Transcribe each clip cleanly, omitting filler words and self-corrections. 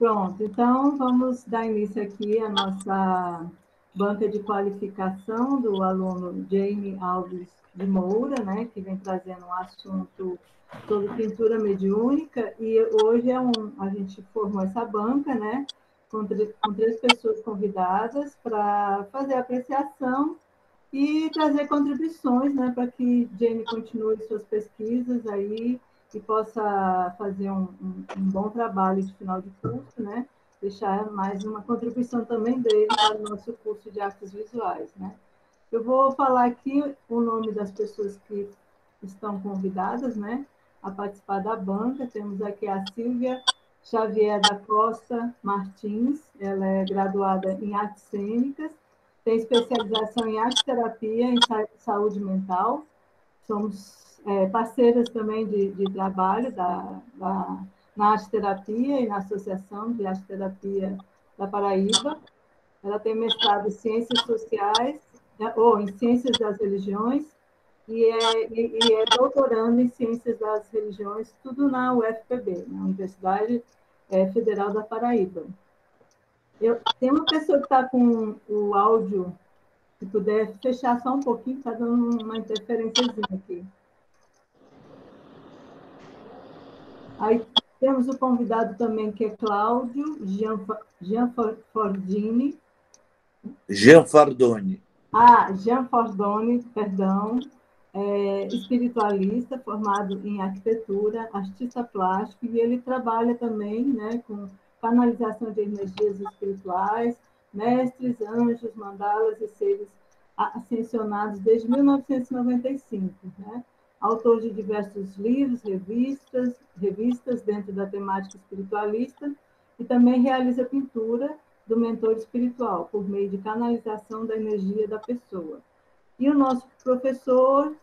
Pronto, então vamos dar início aqui à nossa banca de qualificação do aluno Jamie Alves de Moura, né, que vem trazendo um assunto sobre pintura mediúnica, e hoje a gente formou essa banca, né, com três pessoas convidadas para fazer a apreciação e trazer contribuições, né, para que Jamie continue suas pesquisas aí e possa fazer um bom trabalho de final de curso, né? Deixar mais uma contribuição também dele para o nosso curso de artes visuais, né? Eu vou falar aqui o nome das pessoas que estão convidadas, né, a participar da banca. Temos aqui a Silvia Xavier da Costa Martins, ela é graduada em artes cênicas, tem especialização em arte terapia em saúde mental. Somos parceiras também de trabalho na arte terapia e na Associação de Arte Terapia da Paraíba. Ela tem mestrado em Ciências Sociais, ou em Ciências das Religiões, e é doutorando em Ciências das Religiões, tudo na UFPB, na Universidade Federal da Paraíba. Tem uma pessoa que está com o áudio, se puder fechar só um pouquinho, está dando uma interferênciazinha aqui. Aí temos o convidado também, que é Cláudio Gianfordini. Gianfardoni. Gianfordoni, perdão. Espiritualista, formado em arquitetura, artista plástico, e ele trabalha também, né, com canalização de energias espirituais, mestres, anjos, mandalas e seres ascensionados desde 1995, né? Autor de diversos livros, revistas dentro da temática espiritualista, e também realiza pintura do mentor espiritual, por meio de canalização da energia da pessoa. E o nosso professor,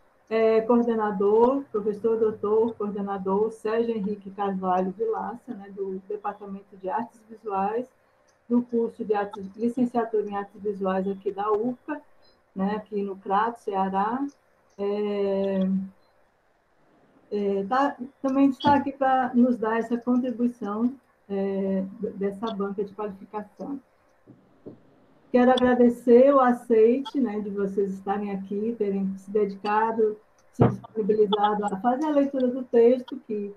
professor doutor, coordenador, Sérgio Henrique Carvalho Vilaça, né, do Departamento de Artes Visuais, do curso de licenciatura em Artes Visuais aqui da UFPA, né, aqui no Crato, Ceará. Também está aqui para nos dar essa contribuição dessa banca de qualificação. Quero agradecer o aceite, né, de vocês estarem aqui, terem se dedicado, se disponibilizado a fazer a leitura do texto que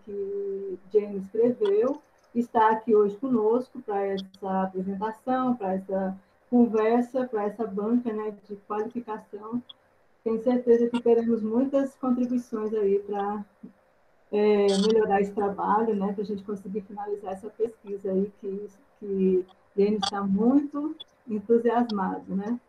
Jane escreveu, está aqui hoje conosco para essa apresentação, para essa conversa, para essa banca, né, de qualificação. Tenho certeza que teremos muitas contribuições aí para melhorar esse trabalho, né, para a gente conseguir finalizar essa pesquisa aí que Jane está muito entusiasmado, né?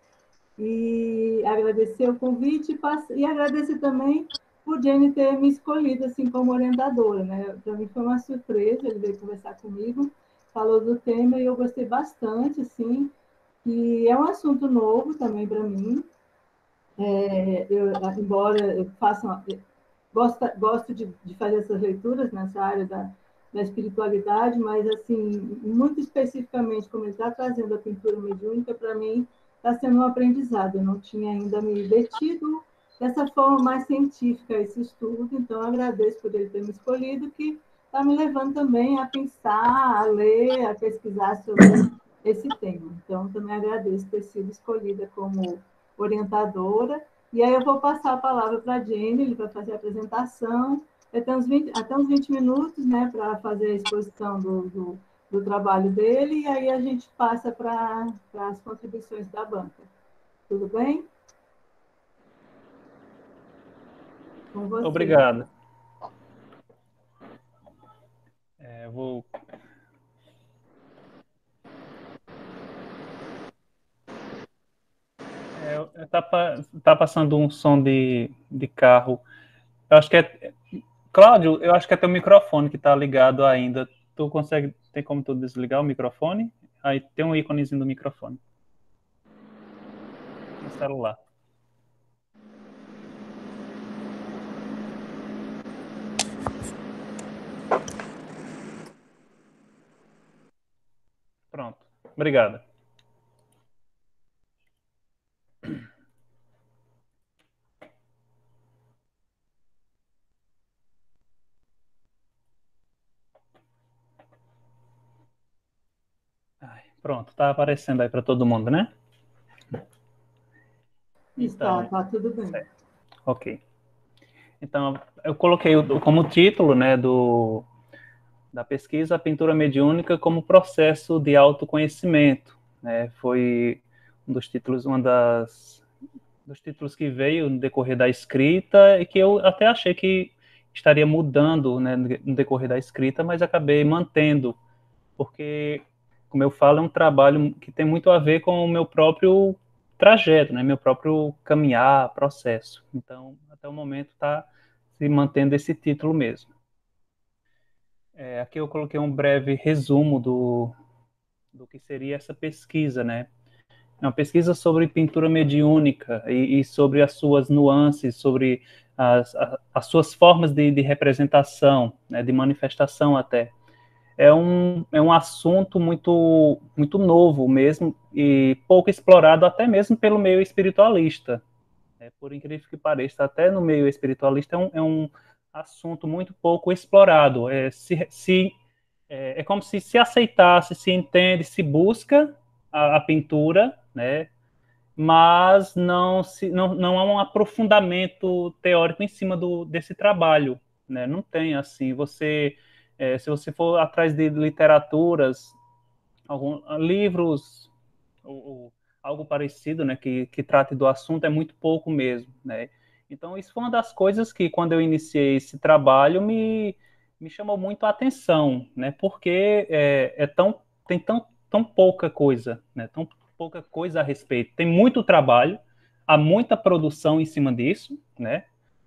E agradecer o convite e agradecer também por Jane ter me escolhido assim como orientadora, né? Para mim foi uma surpresa, ele veio conversar comigo, falou do tema e eu gostei bastante, assim, e é um assunto novo também para mim. Embora eu faça gosto de fazer essas leituras nessa área da espiritualidade, mas, assim, muito especificamente, como ele está trazendo a pintura mediúnica, para mim está sendo um aprendizado. Eu não tinha ainda me detido dessa forma mais científica a esse estudo, então eu agradeço por ele ter me escolhido, que está me levando também a pensar, a ler, a pesquisar sobre esse tema. Então, também agradeço ter sido escolhida como orientadora. E aí eu vou passar a palavra para a Jenny, ele vai fazer a apresentação, até uns 20 minutos, né, para fazer a exposição do trabalho dele, e aí a gente passa para as contribuições da banca. Tudo bem? Com você. Obrigado. Vou... tá passando um som de carro. Eu acho que Cláudio, eu acho que é teu microfone que está ligado ainda. Tem como tu desligar o microfone? Aí tem um íconezinho do microfone. No celular. Pronto. Obrigado. Pronto, tá aparecendo aí para todo mundo, né? Está, Então, tá tudo bem. ok. Então, eu coloquei como título, né, da pesquisa, a pintura mediúnica como processo de autoconhecimento, né? Foi um dos títulos, dos títulos que veio no decorrer da escrita e que eu até achei que estaria mudando, né, no decorrer da escrita, mas acabei mantendo, porque, como eu falo, é um trabalho que tem muito a ver com o meu próprio trajeto, né, meu próprio caminhar, processo. Então, até o momento está se mantendo esse título mesmo. Aqui eu coloquei um breve resumo do que seria essa pesquisa, né? É uma pesquisa sobre pintura mediúnica e sobre as suas nuances, sobre as suas formas de representação, né, de manifestação até. É um assunto muito novo mesmo e pouco explorado até mesmo pelo meio espiritualista. Por incrível que pareça, até no meio espiritualista é um assunto muito pouco explorado. É como se aceitasse, se entende, se busca a pintura, né? Mas não há um aprofundamento teórico em cima desse trabalho, né? Não tem assim. Se você for atrás de literaturas, livros ou algo parecido, né, que trate do assunto é muito pouco mesmo, né? Então isso foi uma das coisas que quando eu iniciei esse trabalho me chamou muito a atenção, né? Porque tem tão pouca coisa, né? Tão pouca coisa a respeito. Tem muito trabalho, há muita produção em cima disso, né?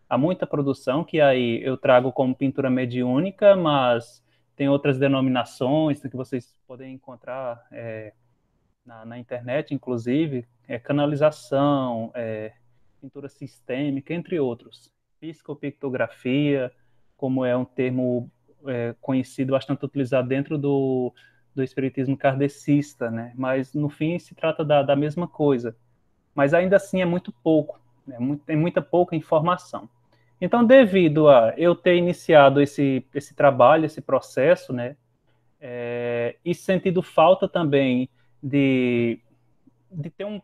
Há muita produção que aí eu trago como pintura mediúnica, mas tem outras denominações que vocês podem encontrar na internet, inclusive, canalização, pintura sistêmica, entre outros. Psicopictografia, como é um termo conhecido, bastante utilizado dentro do espiritismo kardecista, né? Mas, no fim, se trata da mesma coisa. Mas, ainda assim, é muito pouco, né? Tem muita pouca informação. Então, devido a eu ter iniciado esse trabalho, esse processo, né? E sentido falta também de ter um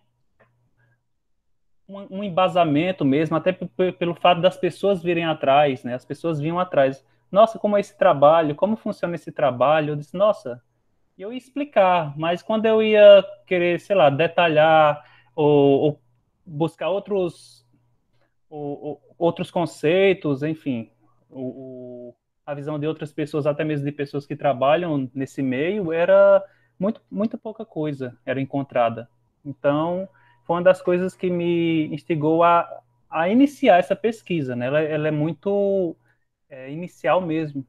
embasamento mesmo, até pelo fato das pessoas virem atrás, né? As pessoas vinham atrás. Nossa, como é esse trabalho? Como funciona esse trabalho? Eu disse, nossa, eu ia explicar, mas quando eu ia querer, sei lá, detalhar ou buscar outros conceitos, enfim, a visão de outras pessoas, até mesmo de pessoas que trabalham nesse meio, era muito pouca coisa era encontrada. Então, foi uma das coisas que me instigou a iniciar essa pesquisa, né? Ela é muito inicial mesmo.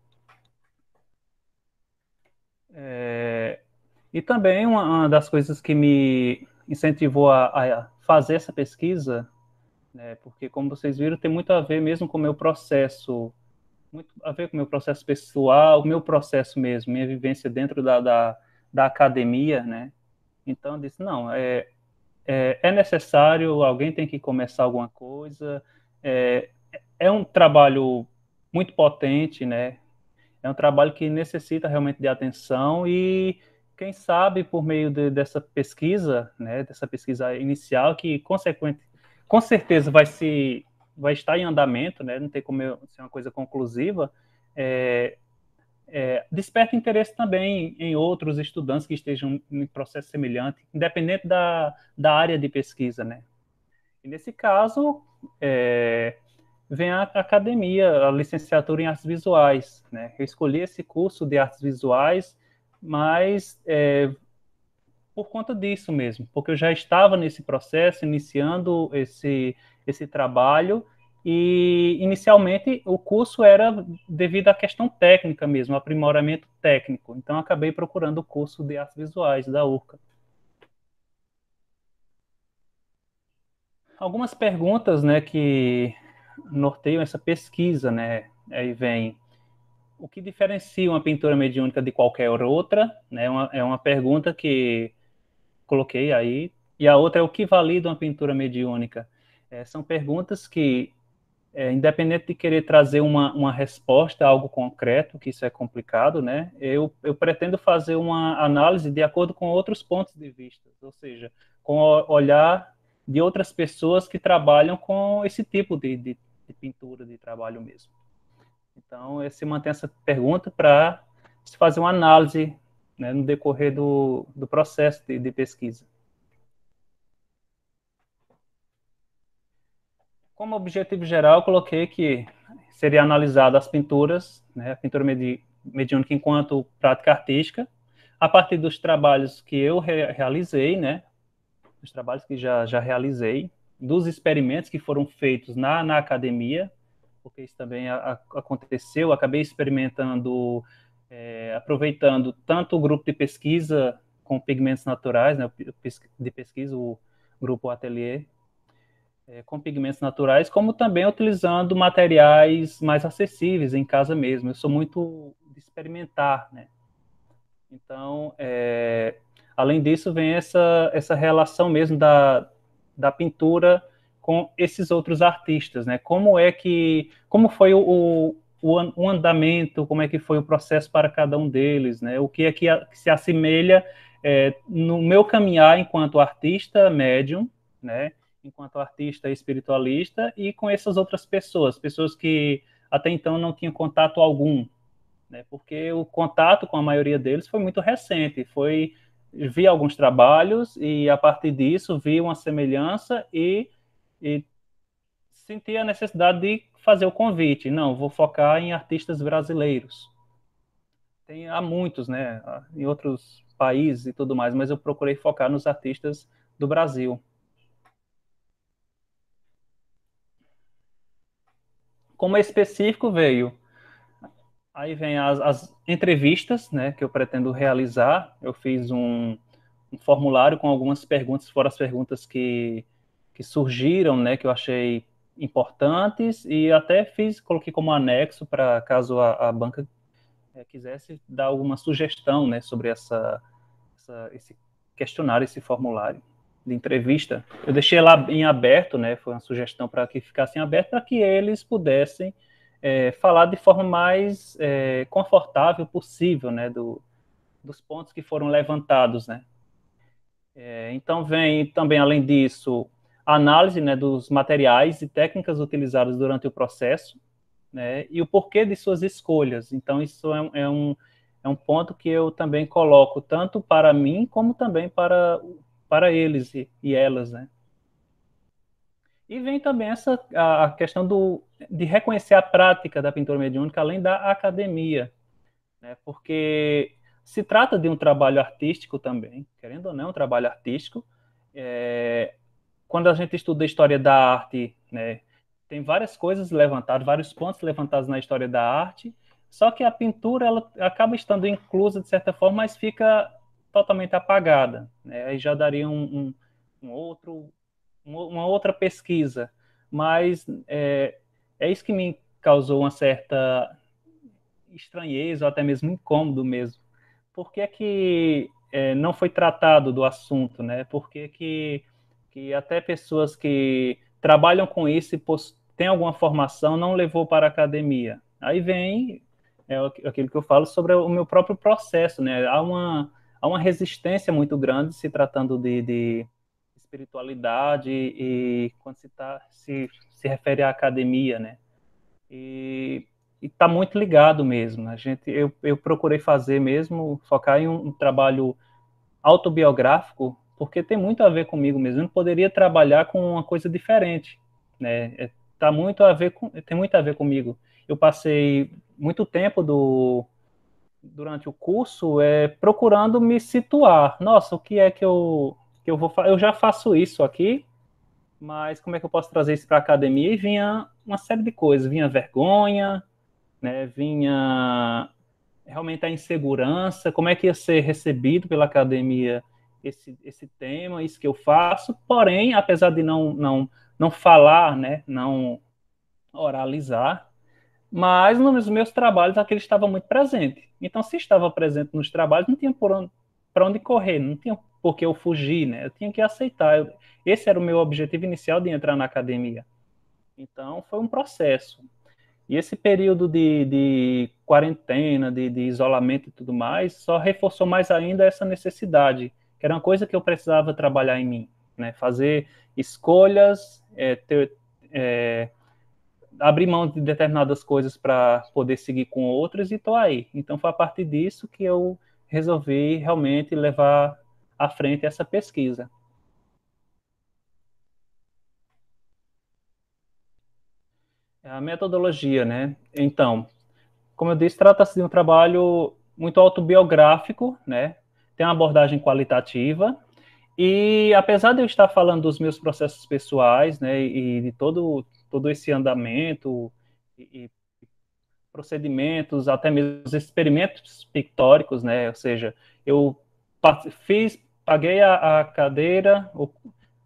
E também uma das coisas que me incentivou a fazer essa pesquisa, né? Porque, como vocês viram, tem muito a ver mesmo com o meu processo, muito a ver com o meu processo pessoal, o meu processo mesmo, minha vivência dentro da academia, né? Então, eu disse, não, é necessário, alguém tem que começar alguma coisa, é, é um trabalho muito potente, né? É um trabalho que necessita realmente de atenção e, quem sabe, por meio dessa pesquisa, né, dessa pesquisa inicial, que com certeza vai estar em andamento, né, não tem como ser uma coisa conclusiva, é, desperta interesse também em outros estudantes que estejam em processo semelhante, independente da área de pesquisa, né. E nesse caso, vem a academia, a licenciatura em artes visuais, né? Eu escolhi esse curso de artes visuais, mas por conta disso mesmo, porque eu já estava nesse processo, iniciando esse trabalho, e inicialmente o curso era devido à questão técnica mesmo, aprimoramento técnico. Então acabei procurando o curso de artes visuais da URCA. Algumas perguntas, né, que norteiam essa pesquisa, né? Aí vem o que diferencia uma pintura mediúnica de qualquer outra, né? É uma pergunta que coloquei aí. E a outra é o que valida uma pintura mediúnica. São perguntas que independente de querer trazer uma resposta a algo concreto, que isso é complicado, né? Eu pretendo fazer uma análise de acordo com outros pontos de vista, ou seja, com o olhar de outras pessoas que trabalham com esse tipo de pintura, de trabalho mesmo. Então, se mantém essa pergunta para se fazer uma análise, né, no decorrer do processo de pesquisa. Como objetivo geral, eu coloquei que seria analisada as pinturas, né, a pintura mediúnica enquanto prática artística, a partir dos trabalhos que eu realizei, né, os trabalhos que já realizei, dos experimentos que foram feitos na academia, porque isso também aconteceu, eu acabei experimentando, aproveitando tanto o grupo de pesquisa com pigmentos naturais, né, de pesquisa, o grupo Atelier, com pigmentos naturais, como também utilizando materiais mais acessíveis em casa mesmo. Eu sou muito de experimentar, né? Então, além disso, vem essa relação mesmo da pintura com esses outros artistas, né? Como foi o andamento, como é que foi o processo para cada um deles, né? O que é que se assemelha no meu caminhar enquanto artista médium, né? Enquanto artista espiritualista e com essas outras pessoas que até então não tinham contato algum, né? Porque o contato com a maioria deles foi muito recente. Vi alguns trabalhos e a partir disso vi uma semelhança e senti a necessidade de fazer o convite. Não, vou focar em artistas brasileiros. Há muitos, né? Em outros países e tudo mais, mas eu procurei focar nos artistas do Brasil. Como específico veio. Aí vem as entrevistas, né, que eu pretendo realizar. Eu fiz um formulário com algumas perguntas, foram as perguntas que surgiram, né, que eu achei importantes, e até coloquei como anexo para caso a banca quisesse dar alguma sugestão, né, sobre esse questionário, esse formulário de entrevista. Eu deixei lá em aberto, né, foi uma sugestão para que ficasse em aberto, para que eles pudessem falar de forma mais confortável possível, né, dos pontos que foram levantados, né. Então vem também, além disso, a análise, né, dos materiais e técnicas utilizadas durante o processo, né, e o porquê de suas escolhas. Então isso é um ponto que eu também coloco tanto para mim como também para eles e elas, né. E vem também a questão de reconhecer a prática da pintura mediúnica além da academia, né? Porque se trata de um trabalho artístico também, querendo ou não, um trabalho artístico. Quando a gente estuda a história da arte, né, tem várias coisas levantadas, vários pontos levantados na história da arte, só que a pintura ela acaba estando inclusa de certa forma, mas fica totalmente apagada, né? Aí já daria uma outra pesquisa, mas é isso que me causou uma certa estranheza ou até mesmo incômodo mesmo. Por que é que não foi tratado do assunto, né? Por que até pessoas que trabalham com isso e têm alguma formação não levou para a academia? Aí vem aquilo que eu falo sobre o meu próprio processo, né? Há uma resistência muito grande se tratando de espiritualidade e quando se refere à academia, né? E está muito ligado mesmo. Eu procurei fazer mesmo, focar em um trabalho autobiográfico, porque tem muito a ver comigo mesmo. Eu não poderia trabalhar com uma coisa diferente, né? Tem muito a ver comigo. Eu passei muito tempo durante o curso procurando me situar. Nossa, o que é que eu vou fazer? Eu já faço isso aqui, mas como é que eu posso trazer isso para a academia? E vinha uma série de coisas. Vinha vergonha, né? Vinha realmente a insegurança, como é que ia ser recebido pela academia esse tema, isso que eu faço. Porém, apesar de não falar, né? Não oralizar, mas nos meus trabalhos aquele estava muito presente. Então, se estava presente nos trabalhos, não tinha para onde correr, não tinha por que eu fugir, né? Eu tinha que aceitar. Esse era o meu objetivo inicial de entrar na academia. Então, foi um processo. E esse período de quarentena, de isolamento e tudo mais, só reforçou mais ainda essa necessidade, que era uma coisa que eu precisava trabalhar em mim, né? Fazer escolhas, abrir mão de determinadas coisas para poder seguir com outras e estou aí. Então, foi a partir disso que eu resolvi realmente levar à frente essa pesquisa. A metodologia, né? Então, como eu disse, trata-se de um trabalho muito autobiográfico, né? Tem uma abordagem qualitativa e, apesar de eu estar falando dos meus processos pessoais, né, e de todo esse andamento e procedimentos, até mesmo os experimentos pictóricos, né? Ou seja, eu paguei a cadeira,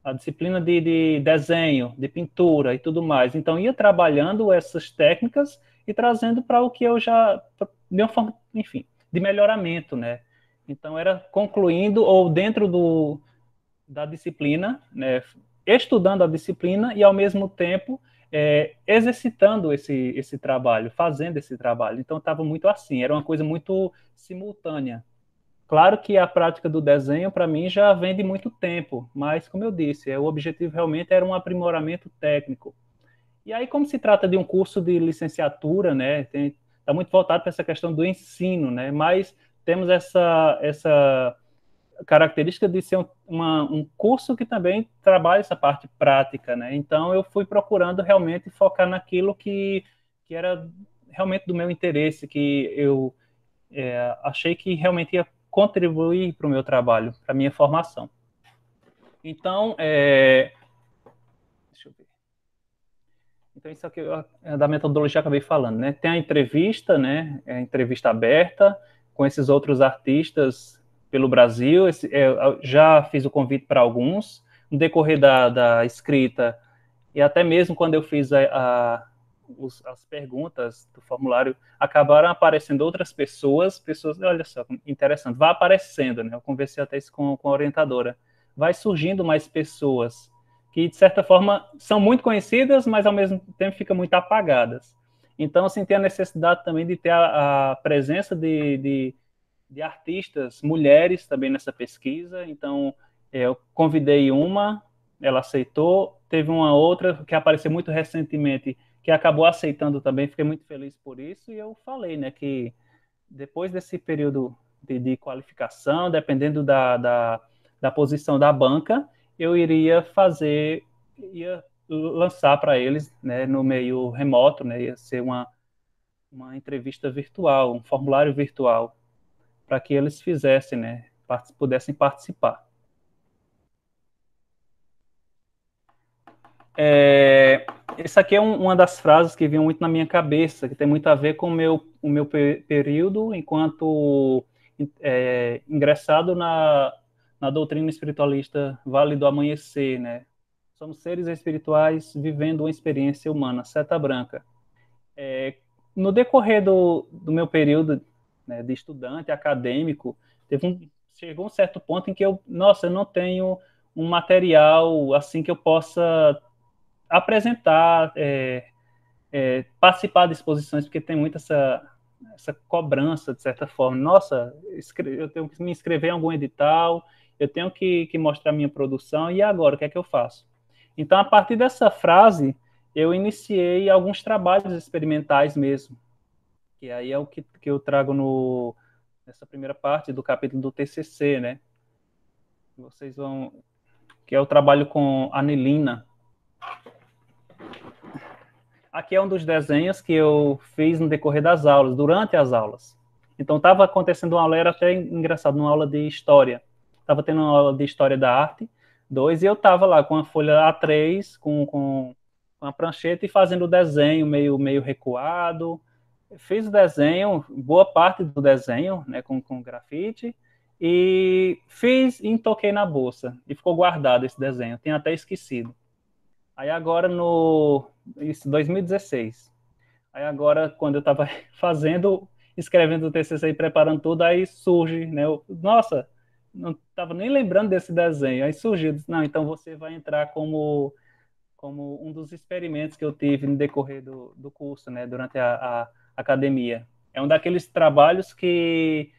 a disciplina de desenho, de pintura e tudo mais. Então, ia trabalhando essas técnicas e trazendo para o que eu já, de uma forma, enfim, de melhoramento, né? Então, era concluindo ou dentro da disciplina, né? Estudando a disciplina e, ao mesmo tempo, exercitando esse trabalho, fazendo esse trabalho. Então, estava muito assim, era uma coisa muito simultânea. Claro que a prática do desenho, para mim, já vem de muito tempo, mas, como eu disse, o objetivo realmente era um aprimoramento técnico. E aí, como se trata de um curso de licenciatura, né, está muito voltado para essa questão do ensino, né, mas temos essa característica de ser um curso que também trabalha essa parte prática, né, então eu fui procurando realmente focar naquilo que era realmente do meu interesse, que eu achei que realmente ia contribuir para o meu trabalho, para a minha formação. Então, deixa eu ver. Então, isso aqui é da metodologia que eu acabei falando, né? Tem a entrevista, né? A entrevista aberta com esses outros artistas pelo Brasil. Eu já fiz o convite para alguns. No decorrer da escrita, e até mesmo quando eu fiz as perguntas do formulário, acabaram aparecendo outras pessoas, olha só, interessante, vai aparecendo, né? Eu conversei até isso com a orientadora. Vai surgindo mais pessoas que, de certa forma, são muito conhecidas, mas, ao mesmo tempo, ficam muito apagadas. Então, assim, tem a necessidade também de ter a presença de artistas, mulheres também nessa pesquisa. Então, eu convidei uma, ela aceitou, teve uma outra que apareceu muito recentemente, que acabou aceitando também, fiquei muito feliz por isso, e eu falei, né, que depois desse período de qualificação, dependendo da posição da banca, eu ia lançar para eles, né, no meio remoto, né, ia ser uma entrevista virtual, um formulário virtual, para que eles fizessem, né, pudessem participar. Essa aqui é uma das frases que vinha muito na minha cabeça, que tem muito a ver com o meu período enquanto ingressado na doutrina espiritualista Vale do Amanhecer, né? Somos seres espirituais vivendo uma experiência humana, seta branca. No decorrer do meu período, né, de estudante, acadêmico, chegou um certo ponto em que eu não tenho um material assim que eu possa apresentar, participar de exposições, porque tem muito essa cobrança, de certa forma. Nossa, eu tenho que me inscrever em algum edital, eu tenho que mostrar minha produção, e agora, o que é que eu faço? Então, a partir dessa frase, eu iniciei alguns trabalhos experimentais mesmo, que aí é o que eu trago nessa primeira parte do capítulo do TCC, né? Vocês vão... que é o trabalho com anilina. Aqui é um dos desenhos que eu fiz no decorrer das aulas, durante as aulas. Então, estava acontecendo uma aula, era até engraçado, uma aula de história. Estava tendo uma aula de história da arte, 2, e eu estava lá com a folha A3, com a prancheta e fazendo o desenho meio recuado. Fiz o desenho, boa parte do desenho, né, com grafite, e fiz e toquei na bolsa. E ficou guardado esse desenho, tinha até esquecido. Aí agora isso, 2016. Aí agora, quando eu estava escrevendo o TCC e preparando tudo, aí surge, né? Nossa, não estava nem lembrando desse desenho. Aí surgiu, disse, não, então você vai entrar como como um dos experimentos que eu tive no decorrer do curso, né, durante a academia. É um daqueles trabalhos que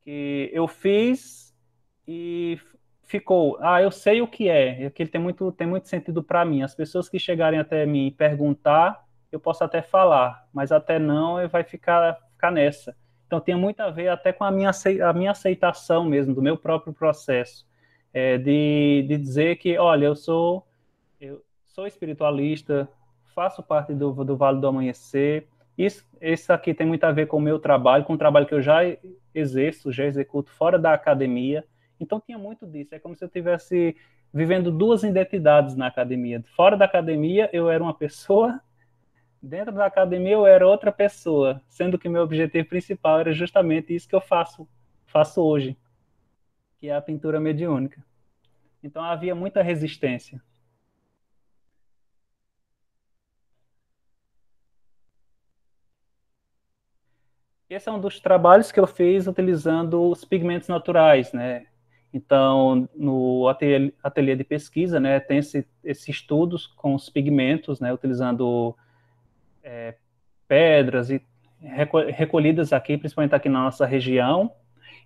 eu fiz e ficou, eu sei o que é, e aquilo tem muito sentido para mim. As pessoas que chegarem até mim e perguntar, eu posso até falar, mas até não, vai ficar nessa. Então, tem muito a ver até com a minha aceitação mesmo, do meu próprio processo, de dizer que, olha, eu sou espiritualista, faço parte do Vale do Amanhecer. Isso aqui tem muito a ver com o meu trabalho, com o trabalho que eu já exerço, já executo fora da academia. Então tinha muito disso. É como se eu estivesse vivendo duas identidades na academia. Fora da academia eu era uma pessoa, dentro da academia eu era outra pessoa, sendo que meu objetivo principal era justamente isso que eu faço hoje, que é a pintura mediúnica. Então havia muita resistência. Esse é um dos trabalhos que eu fiz utilizando os pigmentos naturais, né? Então, no ateliê de pesquisa, né, tem esses estudos com os pigmentos, né, utilizando pedras e recolhidas aqui, principalmente aqui na nossa região.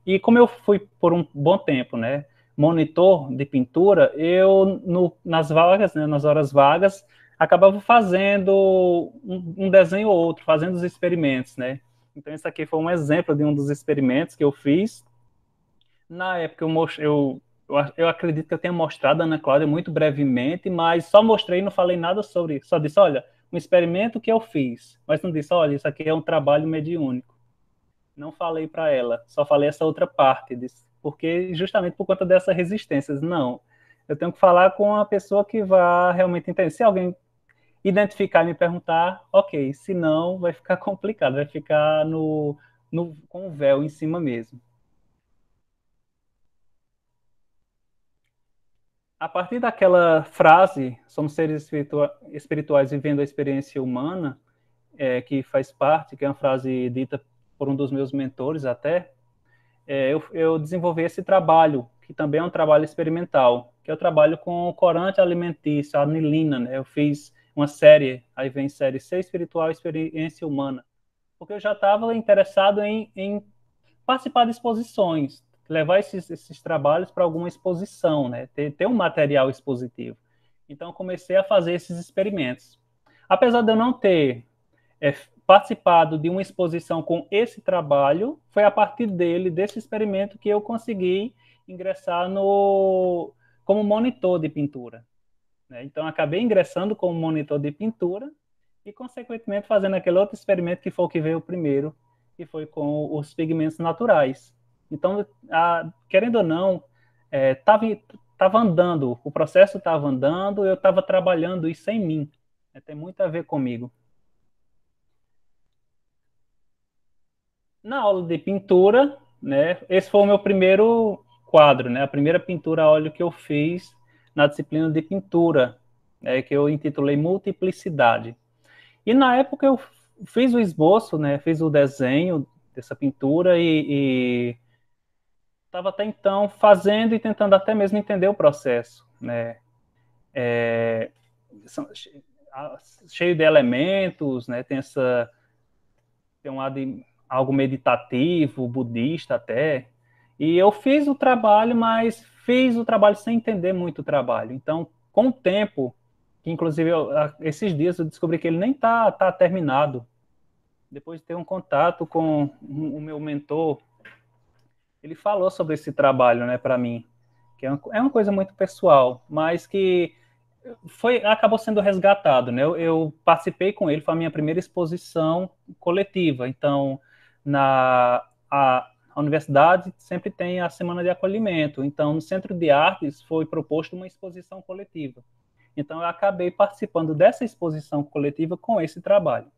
E como eu fui por um bom tempo, né, monitor de pintura, eu nas vagas, né, nas horas vagas, acabava fazendo um desenho ou outro, fazendo os experimentos, né? Então, esse aqui foi um exemplo de um dos experimentos que eu fiz. Na época, eu acredito que eu tenha mostrado a Ana Cláudia muito brevemente, mas só mostrei e não falei nada sobre isso. Só disse, olha, um experimento que eu fiz, mas não disse, olha, isso aqui é um trabalho mediúnico. Não falei para ela, só falei essa outra parte, porque justamente por conta dessa resistência. Não, eu tenho que falar com a pessoa que vai realmente entender. Se alguém identificar e me perguntar, ok, se não, vai ficar complicado, vai ficar com o véu em cima mesmo. A partir daquela frase, somos seres espirituais vivendo a experiência humana, que faz parte, que é uma frase dita por um dos meus mentores até, eu desenvolvi esse trabalho, que também é um trabalho experimental, que é o trabalho com o corante alimentício, a anilina, né? Eu fiz uma série, aí vem série Ser Espiritual e Experiência Humana, porque eu já estava interessado em participar de exposições, levar esses trabalhos para alguma exposição, né? Ter um material expositivo. Então, eu comecei a fazer esses experimentos. Apesar de eu não ter participado de uma exposição com esse trabalho, foi a partir desse experimento, que eu consegui ingressar como monitor de pintura, né? Então, acabei ingressando como monitor de pintura e, consequentemente, fazendo aquele outro experimento que foi o que veio primeiro, que foi com os pigmentos naturais. Então, querendo ou não, estava andando, o processo estava andando, eu estava trabalhando isso em mim. Tem muito a ver comigo. Na aula de pintura, né, esse foi o meu primeiro quadro, né, a primeira pintura a óleo que eu fiz na disciplina de pintura, né, que eu intitulei Multiplicidade. E na época eu fiz o esboço, né, fiz o desenho dessa pintura e estava até então fazendo e tentando até mesmo entender o processo, né, cheio de elementos, né, tem um lado algo meditativo, budista até. E eu fiz o trabalho, mas fiz o trabalho sem entender muito o trabalho. Então, com o tempo, que inclusive esses dias eu descobri que ele nem tá terminado. Depois de ter um contato com o meu mentor, ele falou sobre esse trabalho, né, para mim, que é uma coisa muito pessoal, mas que acabou sendo resgatado, né? Eu participei com ele, foi a minha primeira exposição coletiva. Então, a universidade sempre tem a semana de acolhimento. Então, no Centro de Artes foi proposto uma exposição coletiva. Então, eu acabei participando dessa exposição coletiva com esse trabalho.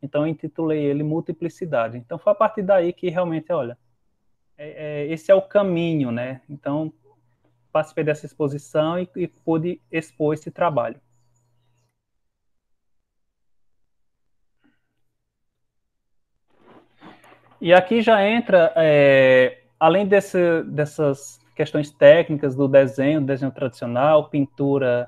Então, eu intitulei ele Multiplicidade. Então, foi a partir daí que realmente, olha, esse é o caminho, né? Então, participei dessa exposição e pude expor esse trabalho. E aqui já entra, além dessas questões técnicas do desenho tradicional, pintura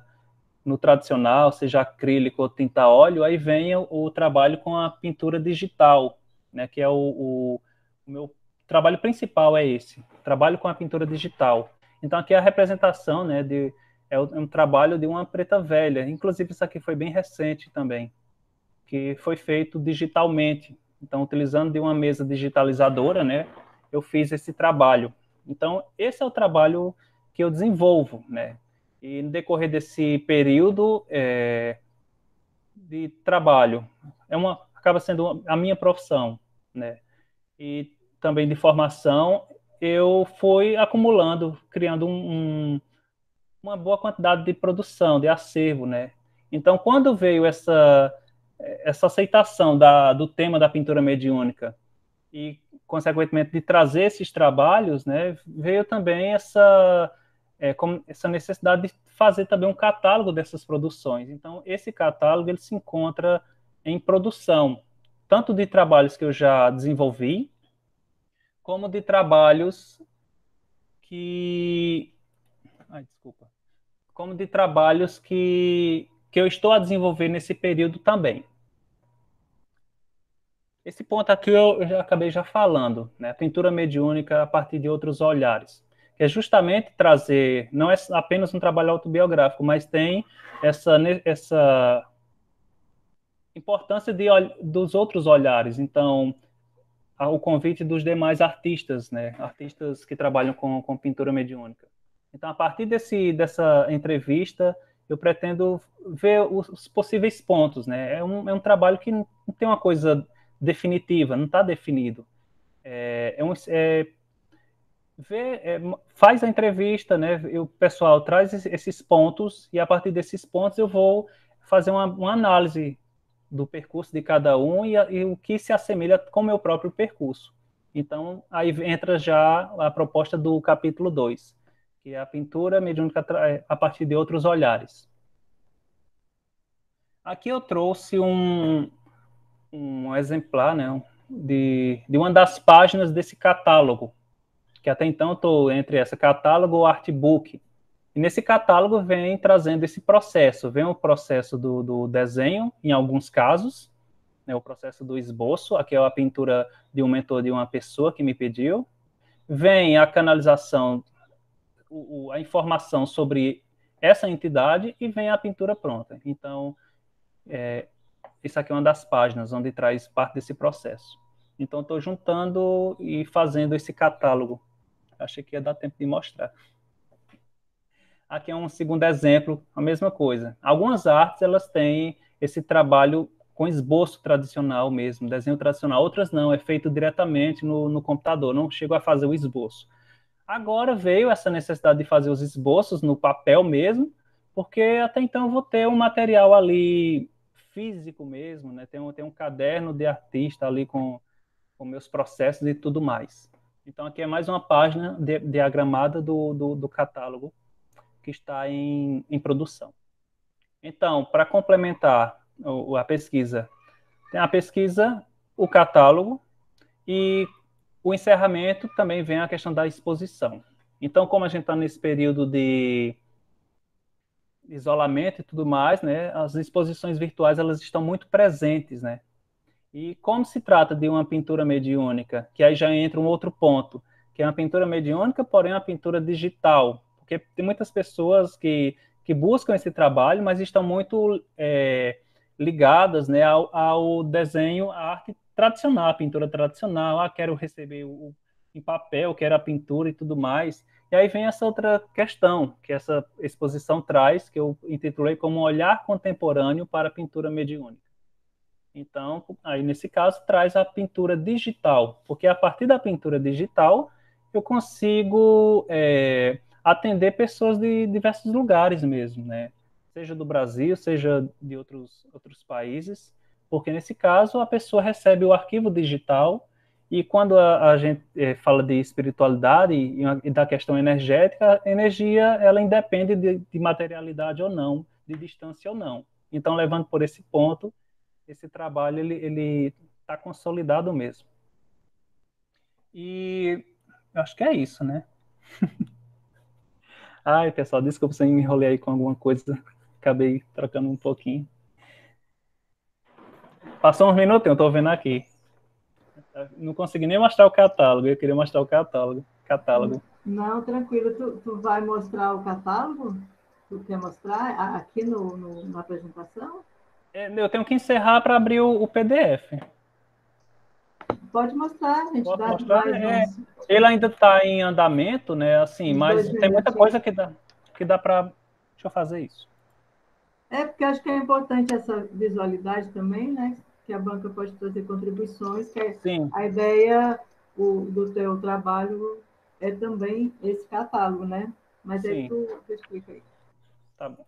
no tradicional, seja acrílico ou tinta a óleo, aí vem o trabalho com a pintura digital, né, que é o meu trabalho principal é esse, trabalho com a pintura digital. Então aqui a representação, né, é um trabalho de uma preta velha, inclusive isso aqui foi bem recente também, que foi feito digitalmente. Então, utilizando de uma mesa digitalizadora, né, eu fiz esse trabalho. Então, esse é o trabalho que eu desenvolvo, né? E no decorrer desse período de trabalho, acaba sendo a minha profissão, né? E também de formação, eu fui acumulando, criando uma boa quantidade de produção, de acervo, né? Então, quando veio essa aceitação do tema da pintura mediúnica e, consequentemente, de trazer esses trabalhos, né, veio também essa necessidade de fazer também um catálogo dessas produções. Então, esse catálogo ele se encontra em produção, tanto de trabalhos que eu já desenvolvi, como de trabalhos que... Ai, desculpa. Como de trabalhos que eu estou a desenvolver nesse período também. Esse ponto aqui eu já acabei já falando, né? A pintura mediúnica a partir de outros olhares, que é justamente trazer, não é apenas um trabalho autobiográfico, mas tem essa importância dos outros olhares. Então, o convite dos demais artistas, né? Artistas que trabalham com pintura mediúnica. Então, a partir dessa entrevista, eu pretendo ver os possíveis pontos, né? É um trabalho que não tem uma coisa definitiva, não está definido. Faz a entrevista, né? O pessoal traz esses pontos e a partir desses pontos eu vou fazer uma análise do percurso de cada um e o que se assemelha com o meu próprio percurso. Então, aí entra já a proposta do capítulo 2, que é a pintura mediúnica a partir de outros olhares. Aqui eu trouxe um exemplar, né, de uma das páginas desse catálogo, que até então estou entre essa catálogo ou artbook. E nesse catálogo vem trazendo esse processo, vem o processo do desenho, em alguns casos, né, o processo do esboço, aqui é a pintura de um mentor de uma pessoa que me pediu, vem a canalização, a informação sobre essa entidade e vem a pintura pronta. Então, isso aqui é uma das páginas onde traz parte desse processo. Então, estou juntando e fazendo esse catálogo. Achei que ia dar tempo de mostrar. Aqui é um segundo exemplo, a mesma coisa. Algumas artes, elas têm esse trabalho com esboço tradicional mesmo, desenho tradicional. Outras não, é feito diretamente no computador, não chego a fazer o esboço. Agora veio essa necessidade de fazer os esboços no papel mesmo, porque até então eu vou ter um material ali físico mesmo, né? Tem um caderno de artista ali com meus processos e tudo mais. Então aqui é mais uma página diagramada do catálogo que está em produção. Então, para complementar a pesquisa, tem a pesquisa, o catálogo e o encerramento também vem a questão da exposição. Então, como a gente está nesse período de isolamento e tudo mais, né, as exposições virtuais elas estão muito presentes, né? E como se trata de uma pintura mediúnica, que aí já entra um outro ponto, que é uma pintura mediúnica, porém uma pintura digital, porque tem muitas pessoas que buscam esse trabalho, mas estão muito ligadas, né, ao desenho, à arte tradicional, a pintura tradicional. Quero receber em papel, quero a pintura e tudo mais. E aí vem essa outra questão que essa exposição traz, que eu intitulei como Olhar Contemporâneo para a Pintura Mediúnica. Então, aí nesse caso, traz a pintura digital, porque a partir da pintura digital eu consigo atender pessoas de diversos lugares mesmo, né? Seja do Brasil, seja de outros países, porque nesse caso a pessoa recebe o arquivo digital e quando a gente fala de espiritualidade e da questão energética, a energia ela independe de materialidade ou não, de distância ou não. Então, levando por esse ponto, esse trabalho ele está consolidado mesmo. E eu acho que é isso, né? Ai, pessoal, desculpa se eu me enrolei aí com alguma coisa. acabei trocando um pouquinho. Passou uns minutos, eu estou vendo aqui. Não consegui nem mostrar o catálogo, eu queria mostrar o catálogo. Não, tranquilo. Tu vai mostrar o catálogo? Tu quer mostrar aqui na apresentação? Eu tenho que encerrar para abrir o PDF. Pode mostrar, a gente Posso dá mostrar? mais uns, Ele ainda está em andamento, né? Assim, uns mas 2 tem muita coisa minutinhos. que dá para. Deixa eu fazer isso. É, porque acho que é importante essa visualidade também, né? Que a banca pode trazer contribuições, que Sim, a ideia do teu trabalho é também esse catálogo, né? Mas aí sim, tu explica aí. tá bom.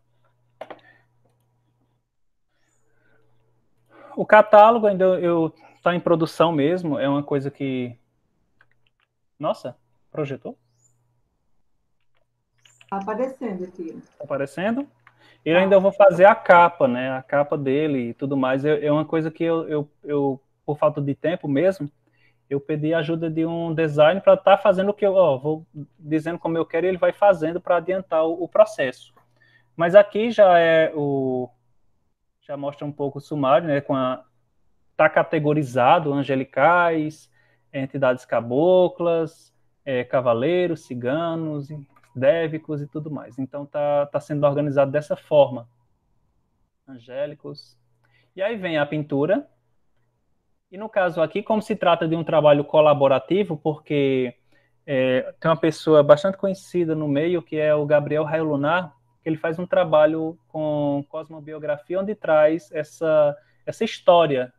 O catálogo ainda eu está em produção mesmo, é uma coisa que. Nossa, projetou? Tá aparecendo aqui. Tá aparecendo? Ele ainda Tá. vou fazer a capa, né? A capa dele e tudo mais. É uma coisa que por falta de tempo mesmo, eu pedi a ajuda de um design para estar fazendo o que vou dizendo como eu quero e ele vai fazendo para adiantar o processo. Mas aqui já mostra um pouco o sumário, né? Tá categorizado angelicais, entidades caboclas, cavaleiros, ciganos, dévicos e tudo mais. Então tá sendo organizado dessa forma, angélicos. E aí vem a pintura. E no caso aqui, como se trata de um trabalho colaborativo, porque tem uma pessoa bastante conhecida no meio, que é o Gabriel Raio Lunar, que ele faz um trabalho com cosmobiografia, onde traz essa história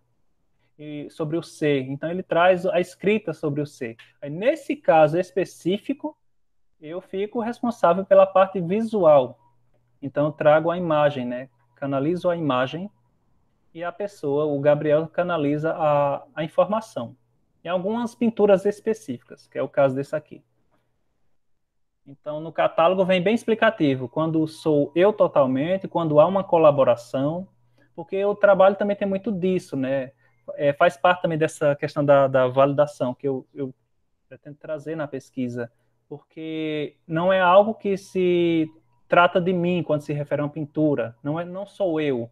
sobre o ser. Então, ele traz a escrita sobre o ser. Aí, nesse caso específico, eu fico responsável pela parte visual. Então, eu trago a imagem, né? Canalizo a imagem e a pessoa, o Gabriel, canaliza a informação. Em algumas pinturas específicas, que é o caso desse aqui. Então, no catálogo vem bem explicativo, quando sou eu totalmente, quando há uma colaboração, porque o trabalho também tem muito disso, né? Faz parte também dessa questão da validação, que eu pretendo trazer na pesquisa, porque não é algo que se trata de mim quando se refere a uma pintura, não sou eu.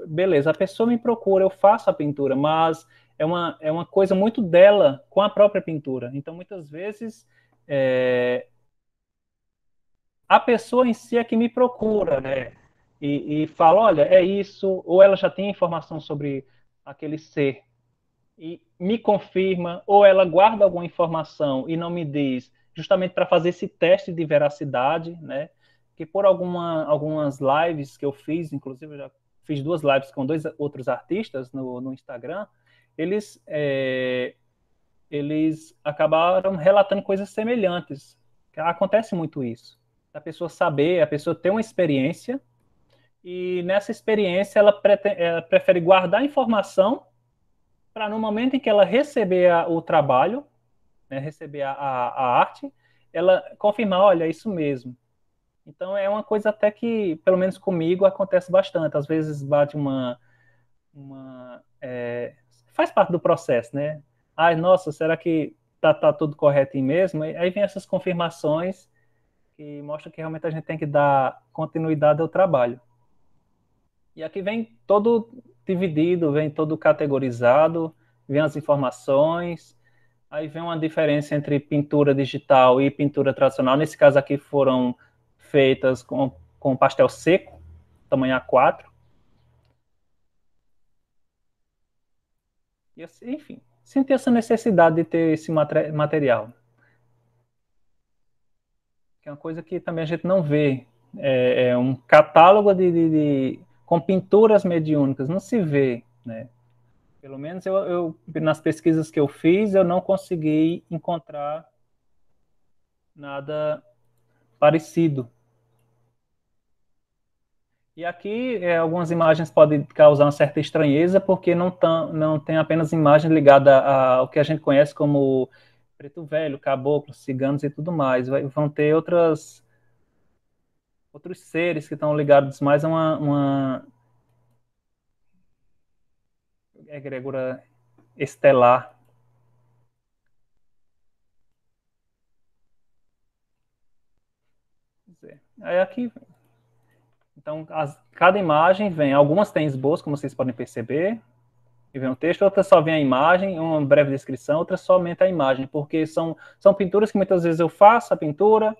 Beleza, a pessoa me procura, eu faço a pintura, mas é uma coisa muito dela com a própria pintura. Então, muitas vezes, a pessoa em si é que me procura, né? E fala, olha, é isso, ou ela já tem informação sobre aquele ser e me confirma, ou ela guarda alguma informação e não me diz, justamente para fazer esse teste de veracidade, né? Que por algumas lives que eu fiz, inclusive eu já fiz 2 lives com 2 outros artistas no Instagram, eles, eles acabaram relatando coisas semelhantes. Acontece muito isso. A pessoa saber, a pessoa ter uma experiência, e nessa experiência ela prefere guardar a informação para no momento em que ela receber o trabalho, né, receber a arte, ela confirmar, olha, é isso mesmo. Então é uma coisa até que, pelo menos comigo, acontece bastante. Às vezes bate faz parte do processo, né? Ai, nossa, será que tá tudo correto mesmo? Aí vem essas confirmações que mostram que realmente a gente tem que dar continuidade ao trabalho. E aqui vem todo dividido, vem todo categorizado, vem as informações, aí vem uma diferença entre pintura digital e pintura tradicional. Nesse caso aqui foram feitas com pastel seco, tamanho A4. E, enfim, senti essa necessidade de ter esse material, que é uma coisa que também a gente não vê. É um catálogo com pinturas mediúnicas, não se vê, né? Pelo menos nas pesquisas que eu fiz, eu não consegui encontrar nada parecido. E aqui algumas imagens podem causar uma certa estranheza, porque não tem apenas imagens ligadas ao que a gente conhece como preto velho, caboclo, ciganos e tudo mais. Vão ter outros seres que estão ligados mais a uma egrégora estelar. Aí aqui, Então, cada imagem vem, algumas têm esboço, como vocês podem perceber, e vem um texto, outras só vem a imagem, uma breve descrição, outras somente a imagem, porque são pinturas que muitas vezes eu faço a pintura,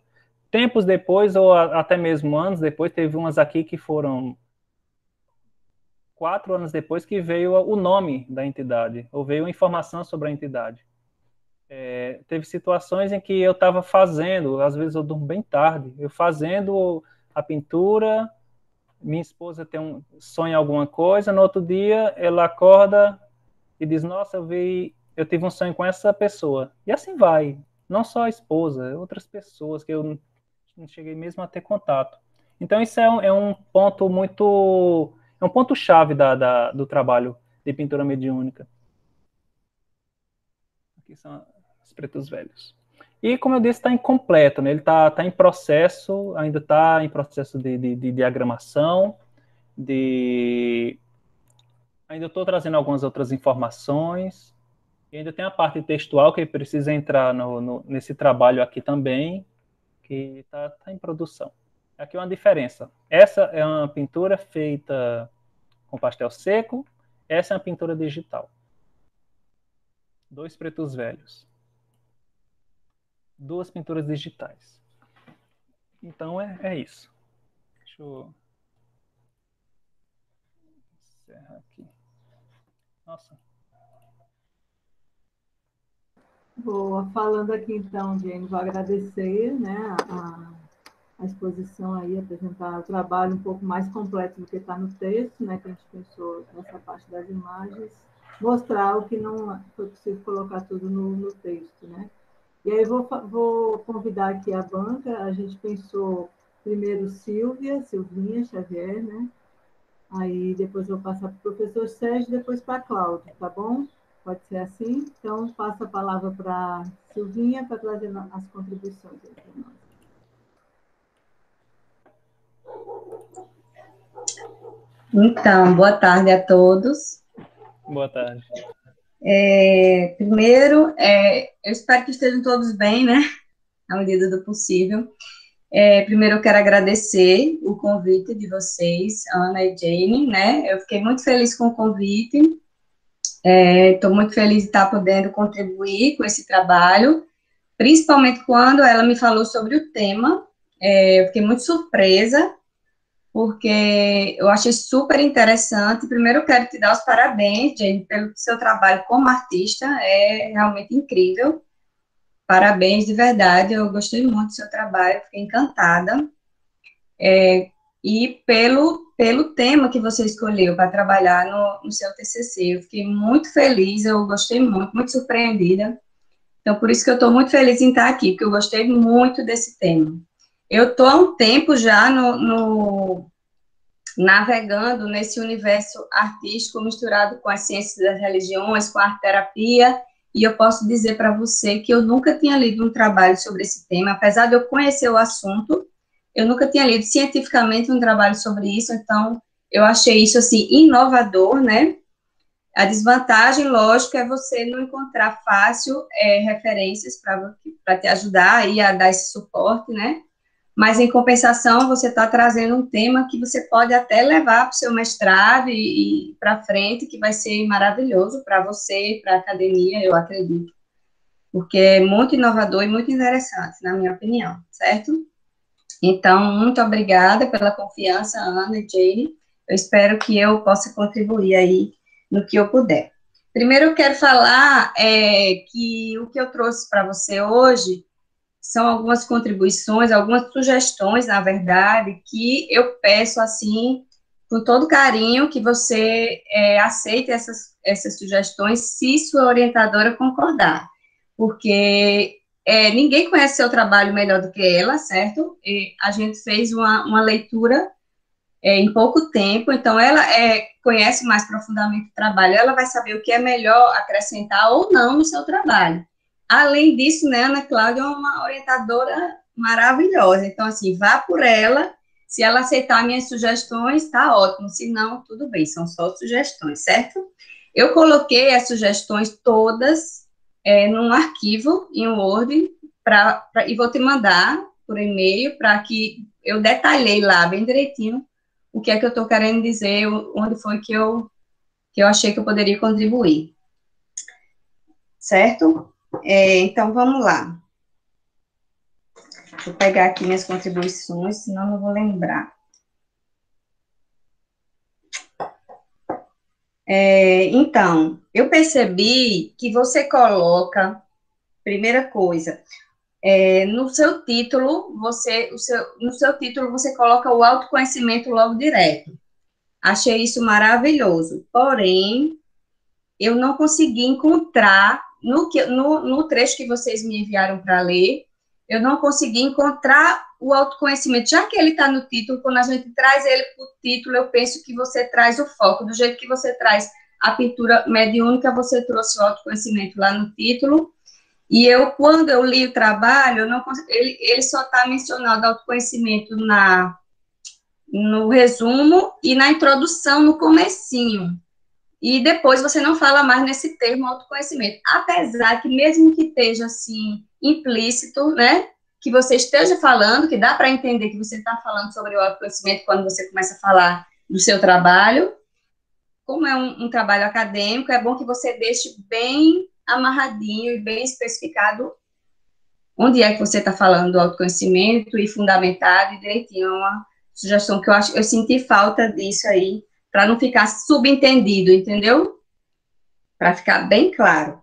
tempos depois, ou até mesmo anos depois, teve umas aqui que foram 4 anos depois que veio o nome da entidade, ou veio informação sobre a entidade. Teve situações em que eu estava fazendo, às vezes eu durmo bem tarde, eu fazendo a pintura, minha esposa sonha alguma coisa, no outro dia ela acorda e diz, nossa, eu tive um sonho com essa pessoa. E assim vai, não só a esposa, outras pessoas que eu não cheguei mesmo a ter contato. Então isso é um ponto é um ponto-chave do trabalho de pintura mediúnica. Aqui são os pretos velhos. E, como eu disse, está incompleto, né? Ele está em processo, ainda está em processo de diagramação, ainda estou trazendo algumas outras informações, e ainda tem a parte textual que precisa entrar nesse trabalho aqui também, que está em produção. Aqui uma diferença. Essa é uma pintura feita com pastel seco, essa é uma pintura digital. 2 pretos velhos. 2 pinturas digitais. Então é isso. Deixa eu encerrar aqui. Nossa. Vou falando aqui então, Jane, vou agradecer, né, a exposição aí, apresentar o trabalho um pouco mais completo do que está no texto, né, que a gente pensou nessa parte das imagens, mostrar o que não foi possível colocar tudo no texto, né. E aí vou convidar aqui a banca, a gente pensou primeiro Silvinha Xavier, né, aí depois eu vou passar para o professor Sérgio, depois para a Cláudia, tá bom? Pode ser assim? Então, passo a palavra para a Silvinha para trazer as contribuições aí para nós. Então, boa tarde a todos. Boa tarde. Primeiro, eu espero que estejam todos bem, né? À medida do possível. Primeiro, eu quero agradecer o convite de vocês, Ana e Jane, né? Eu fiquei muito feliz com o convite. Estou muito feliz de estar podendo contribuir com esse trabalho, principalmente quando ela me falou sobre o tema. Eu fiquei muito surpresa, porque eu achei super interessante. Primeiro, eu quero te dar os parabéns, Jane, pelo seu trabalho como artista, é realmente incrível. Parabéns, de verdade, eu gostei muito do seu trabalho, fiquei encantada. E pelo tema que você escolheu para trabalhar no seu TCC, eu fiquei muito feliz, eu gostei muito, muito surpreendida. Então, por isso que eu estou muito feliz em estar aqui, porque eu gostei muito desse tema. Eu estou há um tempo já navegando nesse universo artístico misturado com as ciências das religiões, com a arte-terapia, e eu posso dizer para você que eu nunca tinha lido um trabalho sobre esse tema, apesar de eu conhecer o assunto, eu nunca tinha lido cientificamente um trabalho sobre isso, então eu achei isso, assim, inovador, né? A desvantagem, lógico, é você não encontrar fácil referências para te ajudar aí a dar esse suporte, né? Mas, em compensação, você está trazendo um tema que você pode até levar para o seu mestrado e para frente, que vai ser maravilhoso para você e para a academia, eu acredito. Porque é muito inovador e muito interessante, na minha opinião, certo? Então, muito obrigada pela confiança, Ana e Jane. Eu espero que eu possa contribuir aí no que eu puder. Primeiro, eu quero falar que o que eu trouxe para você hoje são algumas contribuições, algumas sugestões, na verdade, que eu peço, assim, com todo carinho, que você aceite essas sugestões, se sua orientadora concordar, porque ninguém conhece seu trabalho melhor do que ela, certo? E a gente fez uma leitura em pouco tempo, então ela conhece mais profundamente o trabalho, ela vai saber o que é melhor acrescentar ou não no seu trabalho. Além disso, né, Ana Cláudia é uma orientadora maravilhosa, então, assim, vá por ela, se ela aceitar minhas sugestões, tá ótimo, se não, tudo bem, são só sugestões, certo? Eu coloquei as sugestões todas num arquivo, em Word, e vou te mandar por e-mail, para que eu detalhei lá bem direitinho o que é que eu estou querendo dizer, onde foi que eu achei que eu poderia contribuir. Certo? Então, vamos lá. Vou pegar aqui minhas contribuições, senão não vou lembrar. Então, eu percebi que você coloca, primeira coisa, no seu título, você coloca o autoconhecimento logo direto. Achei isso maravilhoso. Porém, eu não consegui encontrar, no trecho que vocês me enviaram para ler, eu não consegui encontrar o autoconhecimento. Já que ele está no título, quando a gente traz ele para o título, eu penso que você traz o foco. Do jeito que você traz a pintura mediúnica, você trouxe o autoconhecimento lá no título. E quando eu li o trabalho, ele só está mencionando autoconhecimento no resumo e na introdução, no comecinho. E depois você não fala mais nesse termo autoconhecimento. Apesar que, mesmo que esteja, assim, implícito, né, que você esteja falando, que dá para entender que você está falando sobre o autoconhecimento quando você começa a falar do seu trabalho, como é um trabalho acadêmico, é bom que você deixe bem amarradinho e bem especificado onde é que você está falando do autoconhecimento e fundamentado e direitinho. É uma sugestão que eu senti falta disso aí, para não ficar subentendido, entendeu? Para ficar bem claro.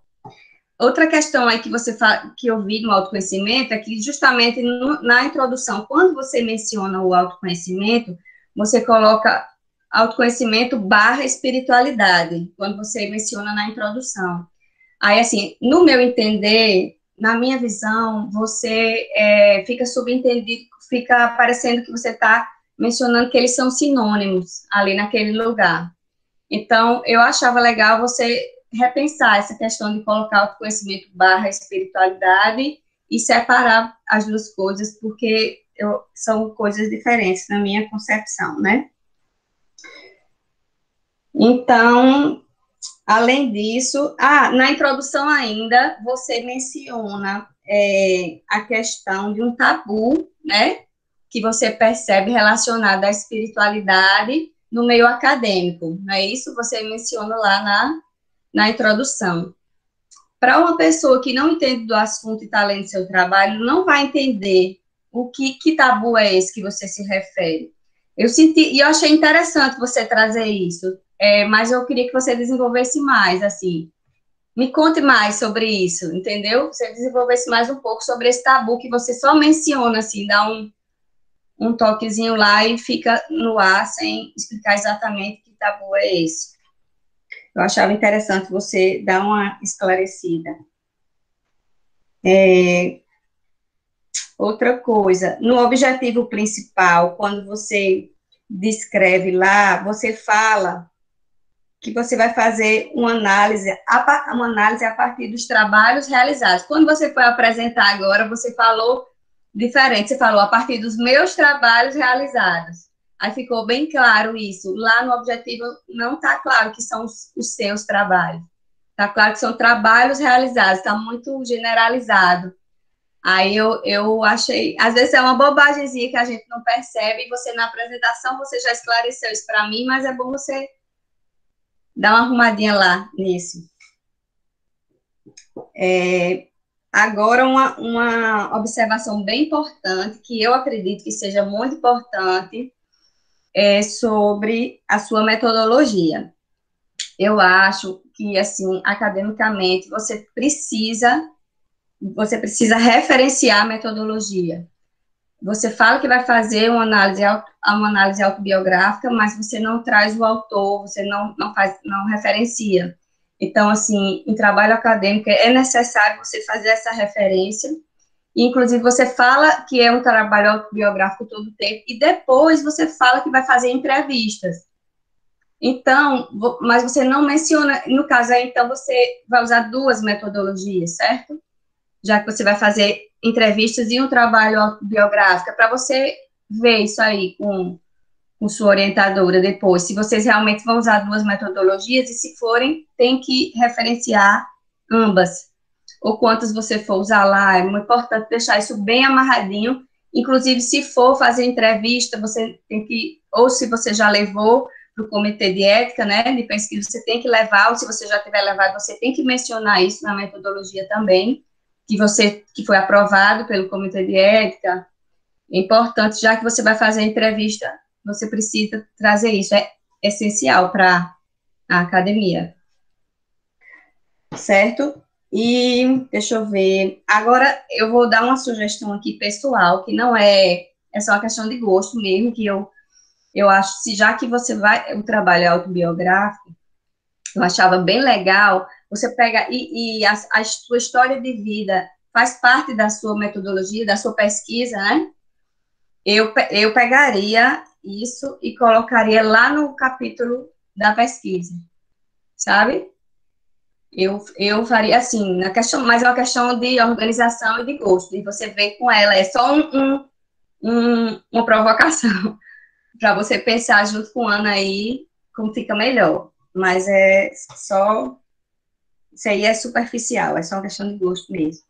Outra questão aí que eu vi no autoconhecimento é que justamente na introdução, quando você menciona o autoconhecimento, você coloca autoconhecimento / espiritualidade, quando você menciona na introdução. Aí, assim, no meu entender, na minha visão, você fica subentendido, fica parecendo que você está mencionando que eles são sinônimos ali naquele lugar. Então, eu achava legal você repensar essa questão de colocar autoconhecimento / espiritualidade e separar as duas coisas, porque são coisas diferentes na minha concepção, né? Então, além disso, na introdução ainda, você menciona a questão de um tabu, né, que você percebe relacionado à espiritualidade no meio acadêmico, não é isso? Você menciona lá na introdução. Para uma pessoa que não entende do assunto e está lendo seu trabalho, não vai entender que tabu é esse que você se refere. Eu achei interessante você trazer isso, mas eu queria que você desenvolvesse mais, assim. Me conte mais sobre isso, entendeu? Você desenvolvesse mais um pouco sobre esse tabu que você só menciona, assim, dá um toquezinho lá e fica no ar sem explicar exatamente que tabu é esse. Eu achava interessante você dar uma esclarecida. Outra coisa, no objetivo principal, quando você descreve lá, você fala que você vai fazer uma análise a partir dos trabalhos realizados. Quando você foi apresentar agora, você falou diferente, você falou a partir dos meus trabalhos realizados. Aí ficou bem claro isso. Lá no objetivo não está claro que são os seus trabalhos. Está claro que são trabalhos realizados, está muito generalizado. Aí eu achei, às vezes é uma bobagemzinha que a gente não percebe, e você na apresentação, você já esclareceu isso para mim, mas é bom você dar uma arrumadinha lá nisso. Agora, uma observação bem importante, que eu acredito que seja muito importante, é sobre a sua metodologia. Eu acho que, assim, academicamente, você precisa referenciar a metodologia. Você fala que vai fazer uma análise autobiográfica, mas você não traz o autor, você não referencia. Então, assim, em trabalho acadêmico, é necessário você fazer essa referência. Inclusive, você fala que é um trabalho autobiográfico todo o tempo, e depois você fala que vai fazer entrevistas. Então, mas você não menciona, no caso aí, então, você vai usar duas metodologias, certo? Já que você vai fazer entrevistas e um trabalho autobiográfico, para você ver isso aí com sua orientadora depois, se vocês realmente vão usar duas metodologias, e se forem, tem que referenciar ambas, ou quantas você for usar lá. É muito importante deixar isso bem amarradinho, Inclusive, se for fazer entrevista, você tem que, ou se você já levou para o comitê de ética, né, de pesquisa, você tem que levar, ou se você já tiver levado, você tem que mencionar isso na metodologia também, que foi aprovado pelo comitê de ética. É importante, já que você vai fazer a entrevista, você precisa trazer isso, é essencial para a academia. Certo? E, deixa eu ver, agora eu vou dar uma sugestão aqui pessoal, que não é só uma questão de gosto mesmo, que eu acho, já que você vai, o trabalho é autobiográfico, eu achava bem legal, você pega, e a sua história de vida faz parte da sua metodologia, da sua pesquisa, né? Eu pegaria isso e colocaria lá no capítulo da pesquisa, sabe? Eu faria assim, na questão, mas é uma questão de organização e de gosto, e você vê com ela, é só uma provocação, para você pensar junto com a Ana aí, como fica melhor, mas é só, isso aí é superficial, é só uma questão de gosto mesmo.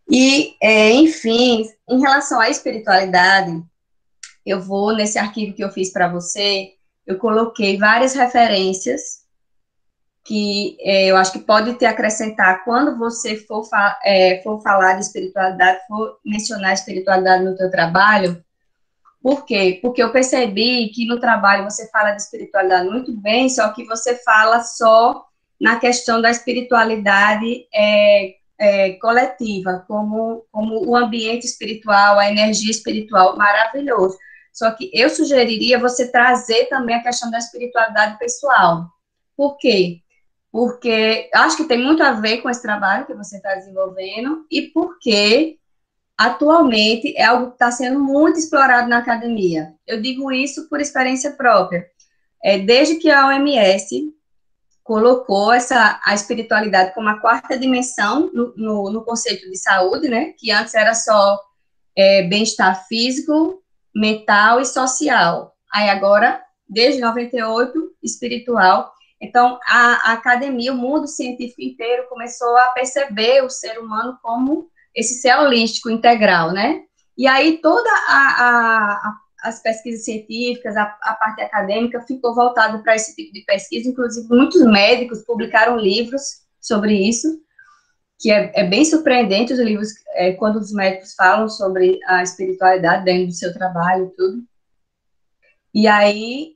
E, enfim, em relação à espiritualidade, eu vou, nesse arquivo que eu fiz para você, eu coloquei várias referências que eu acho que pode te acrescentar quando você for falar de espiritualidade, for mencionar a espiritualidade no teu trabalho. Por quê? Porque eu percebi que no trabalho você fala de espiritualidade muito bem, só que você fala só na questão da espiritualidade coletiva, como o ambiente espiritual, a energia espiritual, maravilhoso. Só que eu sugeriria você trazer também a questão da espiritualidade pessoal. Por quê? Porque acho que tem muito a ver com esse trabalho que você está desenvolvendo e porque atualmente é algo que está sendo muito explorado na academia. Eu digo isso por experiência própria. Desde que a OMS colocou a espiritualidade como a quarta dimensão no conceito de saúde, né? Que antes era só bem-estar físico, mental e social. Aí agora, desde 98, espiritual. Então, a academia, o mundo científico inteiro começou a perceber o ser humano como esse ser holístico, integral, né? E aí toda as pesquisas científicas, a parte acadêmica ficou voltada para esse tipo de pesquisa, inclusive muitos médicos publicaram livros sobre isso, que é bem surpreendente os livros, quando os médicos falam sobre a espiritualidade dentro do seu trabalho e tudo. E aí,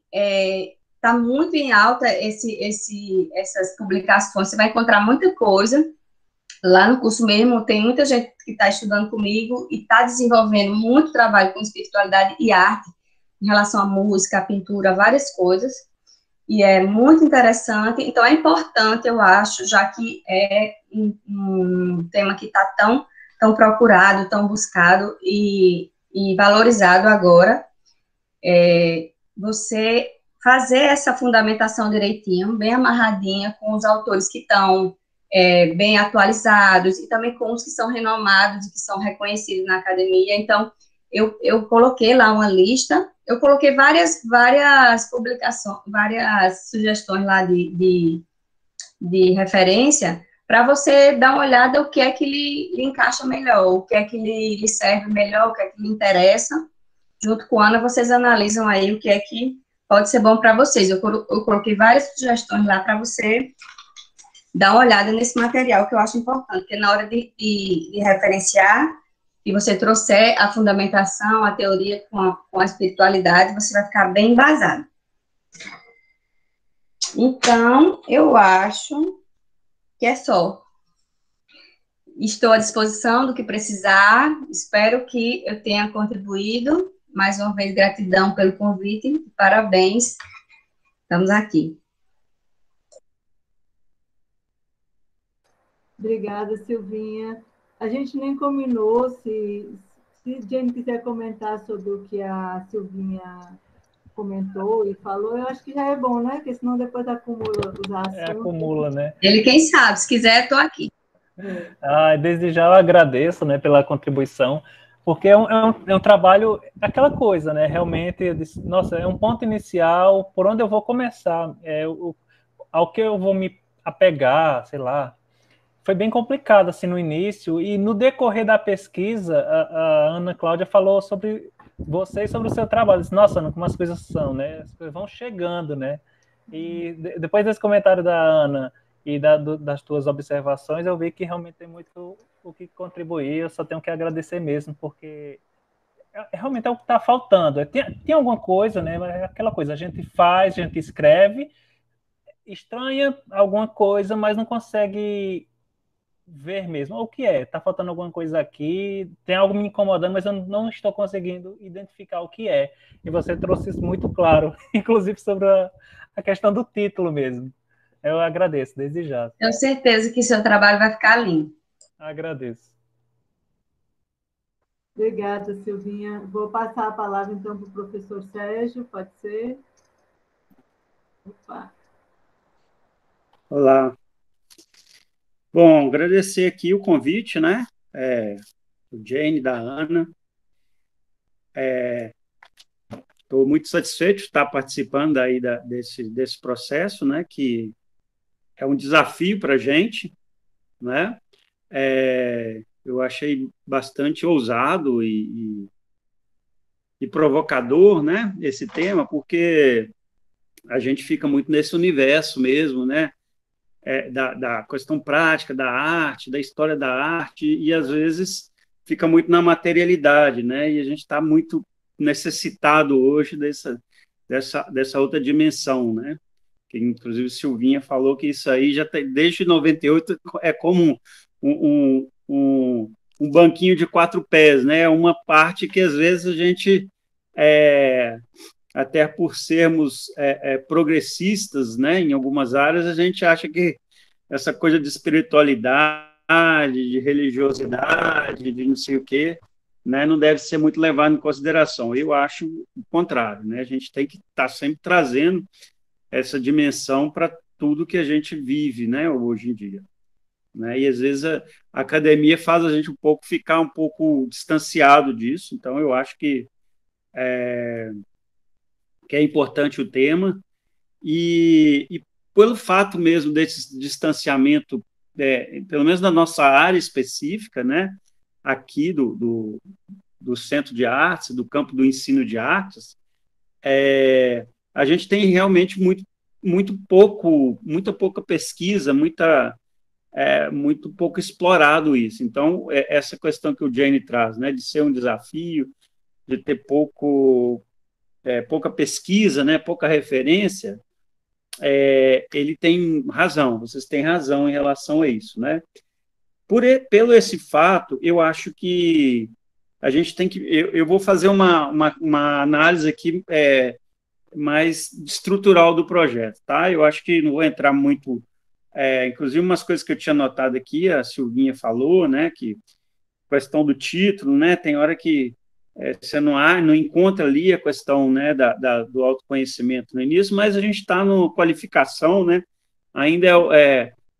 está muito em alta essas publicações, você vai encontrar muita coisa, lá no curso mesmo, tem muita gente que está estudando comigo e está desenvolvendo muito trabalho com espiritualidade e arte, em relação à música, à pintura, várias coisas, e é muito interessante, então é importante, eu acho, já que é um tema que está tão procurado, tão buscado e valorizado agora, você fazer essa fundamentação direitinho, bem amarradinha, com os autores que estão bem atualizados, e também com os que são renomados e que são reconhecidos na academia. Então, eu coloquei lá uma lista, eu coloquei várias publicações, várias sugestões lá de referência, para você dar uma olhada o que é que lhe encaixa melhor, o que é que lhe serve melhor, o que é que lhe interessa. Junto com a Ana, vocês analisam aí o que é que pode ser bom para vocês. Eu coloquei várias sugestões lá para você dar uma olhada nesse material, que eu acho importante, porque na hora de referenciar, e você trouxer a fundamentação, a teoria com a espiritualidade, você vai ficar bem embasado. Então, eu acho que é só. Estou à disposição do que precisar, espero que eu tenha contribuído. Mais uma vez, gratidão pelo convite, parabéns, estamos aqui. Obrigada, Silvinha. A gente nem combinou, se Jane quiser comentar sobre o que a Silvinha comentou e falou, eu acho que já é bom, né? Porque senão depois acumula os assuntos. Acumula, né? Ele, quem sabe, se quiser, estou aqui. Desde já eu agradeço, né, pela contribuição, porque é um trabalho, aquela coisa, né, realmente, eu disse, nossa, é um ponto inicial, por onde eu vou começar, ao que eu vou me apegar, sei lá, foi bem complicado assim no início, e no decorrer da pesquisa, a Ana Cláudia falou sobre você e sobre o seu trabalho. Disse, nossa, Ana, como as coisas são, né? As coisas vão chegando, né? E depois desse comentário da Ana e das tuas observações, eu vi que realmente tem muito o que contribuir. Eu só tenho que agradecer mesmo, porque realmente é o que está faltando. Tem alguma coisa, né? Mas é aquela coisa, a gente faz, a gente escreve, estranha alguma coisa, mas não consegue ver mesmo. O que é? Está faltando alguma coisa aqui, tem algo me incomodando, mas eu não estou conseguindo identificar o que é. E você trouxe isso muito claro, inclusive sobre a questão do título mesmo. Eu agradeço, desde já. Tenho certeza que seu trabalho vai ficar lindo. Agradeço. Obrigada, Silvinha. Vou passar a palavra, então, para o professor Sérgio, pode ser? Opa. Olá. Bom, agradecer aqui o convite, né? Do Jane, da Ana. Estou muito satisfeito de estar participando aí desse processo, né? Que é um desafio para a gente, né? Eu achei bastante ousado e provocador, né? Esse tema, porque a gente fica muito nesse universo mesmo, né? Da questão prática, da arte, da história da arte, e às vezes fica muito na materialidade, né? E a gente está muito necessitado hoje dessa outra dimensão, né? Que inclusive Silvinha falou que isso aí já tem, desde 98 é como um banquinho de 4 pés, né? Uma parte que às vezes a gente até por sermos progressistas, né, em algumas áreas, a gente acha que essa coisa de espiritualidade, de religiosidade, de não sei o quê, né, não deve ser muito levado em consideração. Eu acho o contrário, né? A gente tem que estar sempre trazendo essa dimensão para tudo que a gente vive, né, hoje em dia. Né? E às vezes a academia faz a gente ficar um pouco distanciado disso, então eu acho que é importante o tema, e pelo fato mesmo desse distanciamento, pelo menos na nossa área específica, né, aqui do Centro de Artes, do campo do ensino de artes, a gente tem realmente muita pouca pesquisa, muito pouco explorado isso. Então, essa questão que o Jane traz, né, de ser um desafio, de ter pouca pesquisa, né, pouca referência, ele tem razão, vocês têm razão em relação a isso, né? Pelo esse fato, eu acho que a gente tem que... Eu vou fazer uma análise aqui mais estrutural do projeto, tá? Eu acho que não vou entrar muito... inclusive, umas coisas que eu tinha notado aqui, a Silvinha falou, né, que questão do título, né, tem hora que você não encontra ali a questão, né, do autoconhecimento no início, mas a gente está no qualificação, né, ainda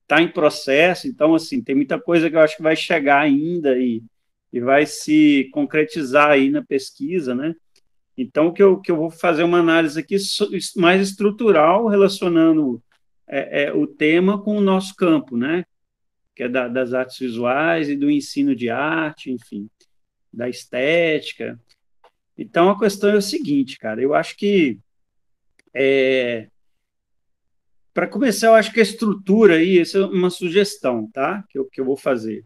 está em processo, então, assim, tem muita coisa que eu acho que vai chegar ainda e vai se concretizar aí na pesquisa, né. Então, o que eu vou fazer uma análise aqui mais estrutural, relacionando o tema com o nosso campo, né, que é das artes visuais e do ensino de arte, enfim, da estética. Então, a questão é o seguinte, cara, eu acho que, para começar, eu acho que a estrutura aí, essa é uma sugestão, tá, que eu vou fazer.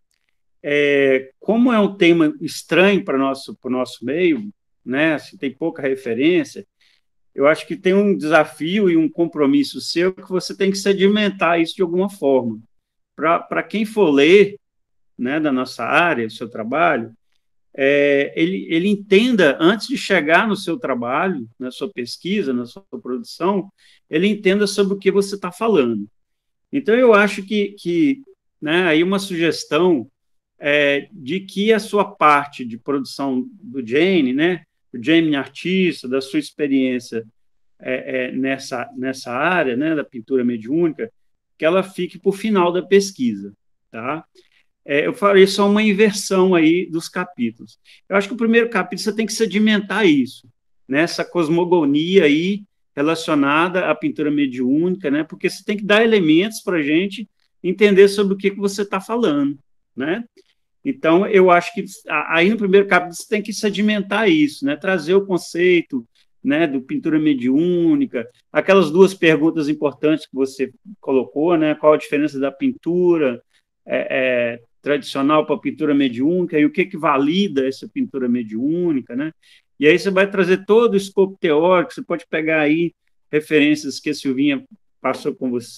Como é um tema estranho para o nosso meio, né, assim, tem pouca referência, eu acho que tem um desafio e um compromisso seu que você tem que sedimentar isso de alguma forma. Para quem for ler, né, da nossa área, do seu trabalho, ele entenda, antes de chegar no seu trabalho, na sua pesquisa, na sua produção, ele entenda sobre o que você está falando. Então, eu acho que né, aí uma sugestão de que a sua parte de produção do Jane, né, do Jane artista, da sua experiência nessa área, né, da pintura mediúnica, que ela fique para o final da pesquisa, tá? Eu farei só uma inversão aí dos capítulos. Eu acho que o primeiro capítulo você tem que sedimentar isso, né? Essa cosmogonia aí relacionada à pintura mediúnica, né? Porque você tem que dar elementos para a gente entender sobre o que você está falando, né? Então, eu acho que aí no primeiro capítulo você tem que sedimentar isso, né? Trazer o conceito, né, do pintura mediúnica, aquelas duas perguntas importantes que você colocou, né? Qual a diferença da pintura tradicional para a pintura mediúnica e o que valida essa pintura mediúnica, né? E aí você vai trazer todo o escopo teórico, você pode pegar aí referências que a Silvinha passou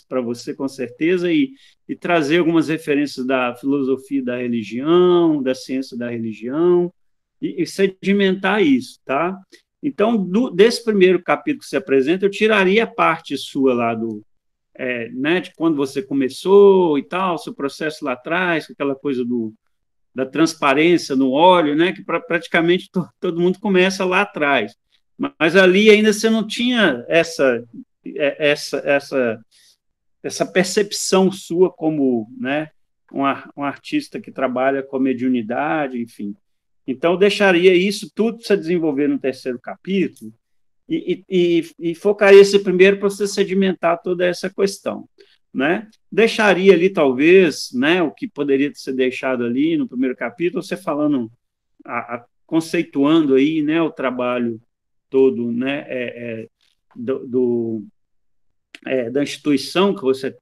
para você, com certeza, e trazer algumas referências da filosofia da religião, da ciência da religião, e sedimentar isso, tá? Então, desse primeiro capítulo que você apresenta, eu tiraria a parte sua lá né, de quando você começou e tal, seu processo lá atrás, aquela coisa da transparência no óleo, né, que praticamente todo mundo começa lá atrás. Mas ali ainda você não tinha essa percepção sua como, né, um artista que trabalha com a mediunidade, enfim. Então, eu deixaria isso tudo para você desenvolver no terceiro capítulo e focaria esse primeiro para você sedimentar toda essa questão, né? Deixaria ali, talvez, né, o que poderia ser deixado ali no primeiro capítulo, você falando, conceituando aí, né, o trabalho todo, né, da instituição que você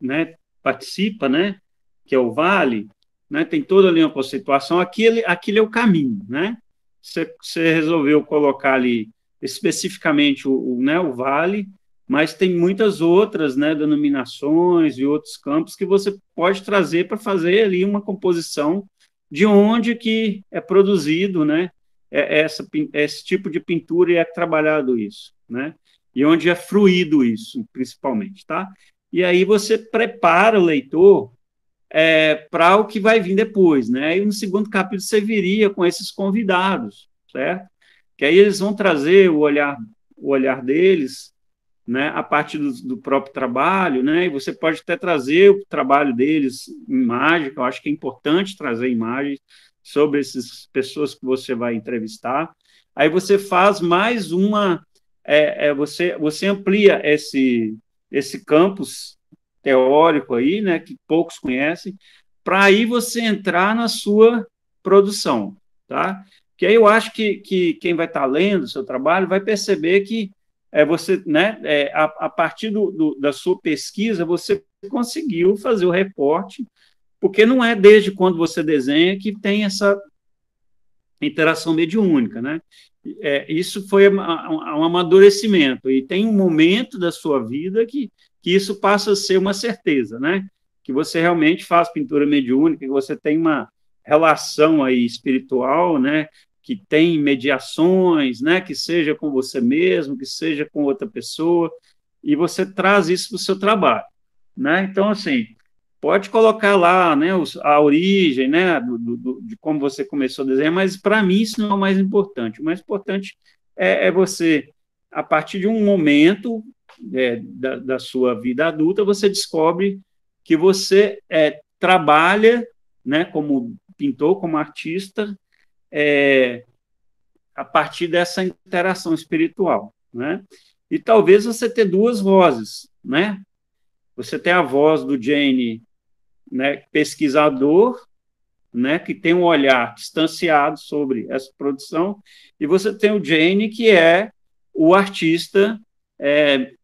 né, participa, né, que é o Vale, né, tem toda ali uma conceituação, aquilo é o caminho, né? Você resolveu colocar ali especificamente né, o Vale, mas tem muitas outras, né, denominações e outros campos que você pode trazer para fazer ali uma composição de onde que é produzido, né, esse tipo de pintura e é trabalhado isso, né? E onde é fruído isso, principalmente, tá? E aí você prepara o leitor para o que vai vir depois, né? E no segundo capítulo você viria com esses convidados, certo? Que aí eles vão trazer o olhar deles, né, a partir do próprio trabalho, né? E você pode até trazer o trabalho deles em imagem, que eu acho que é importante trazer imagens sobre essas pessoas que você vai entrevistar. Aí você faz mais você amplia esse campus teórico aí, né, que poucos conhecem, para aí você entrar na sua produção, tá? Que aí eu acho que quem vai estar lendo o seu trabalho vai perceber que você, né, a partir da sua pesquisa, você conseguiu fazer o recorte, porque não é desde quando você desenha que tem essa interação mediúnica, né? Isso foi um amadurecimento, e tem um momento da sua vida que isso passa a ser uma certeza, né? Que você realmente faz pintura mediúnica, que você tem uma relação aí espiritual, né? Que tem mediações, né? Que seja com você mesmo, que seja com outra pessoa, e você traz isso para o seu trabalho, né? Então, assim, pode colocar lá, né, a origem, né, de como você começou a desenhar, mas para mim isso não é o mais importante. O mais importante é você, a partir de um momento da sua vida adulta, você descobre que você trabalha, né, como pintor, como artista, a partir dessa interação espiritual, né? E talvez você tenha duas vozes, né? Você tem a voz do Jane, né, pesquisador, né, que tem um olhar distanciado sobre essa produção, e você tem o Jane, que é o artista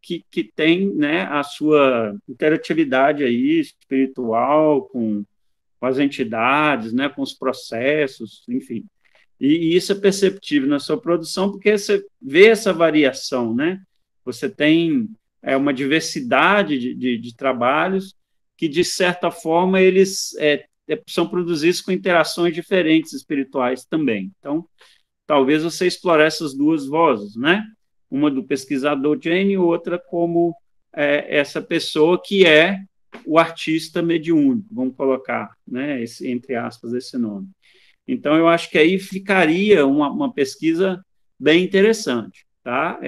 que tem, né, a sua interatividade aí espiritual com as entidades, né, com os processos, enfim. E isso é perceptível na sua produção, porque você vê essa variação, né? Você tem uma diversidade de trabalhos que, de certa forma, eles são produzidos com interações diferentes espirituais também. Então, talvez você explorar essas duas vozes, né? Uma do pesquisador Jane e outra como essa pessoa que é o artista mediúnico, vamos colocar, né, entre aspas, esse nome. Então, eu acho que aí ficaria uma pesquisa bem interessante, tá?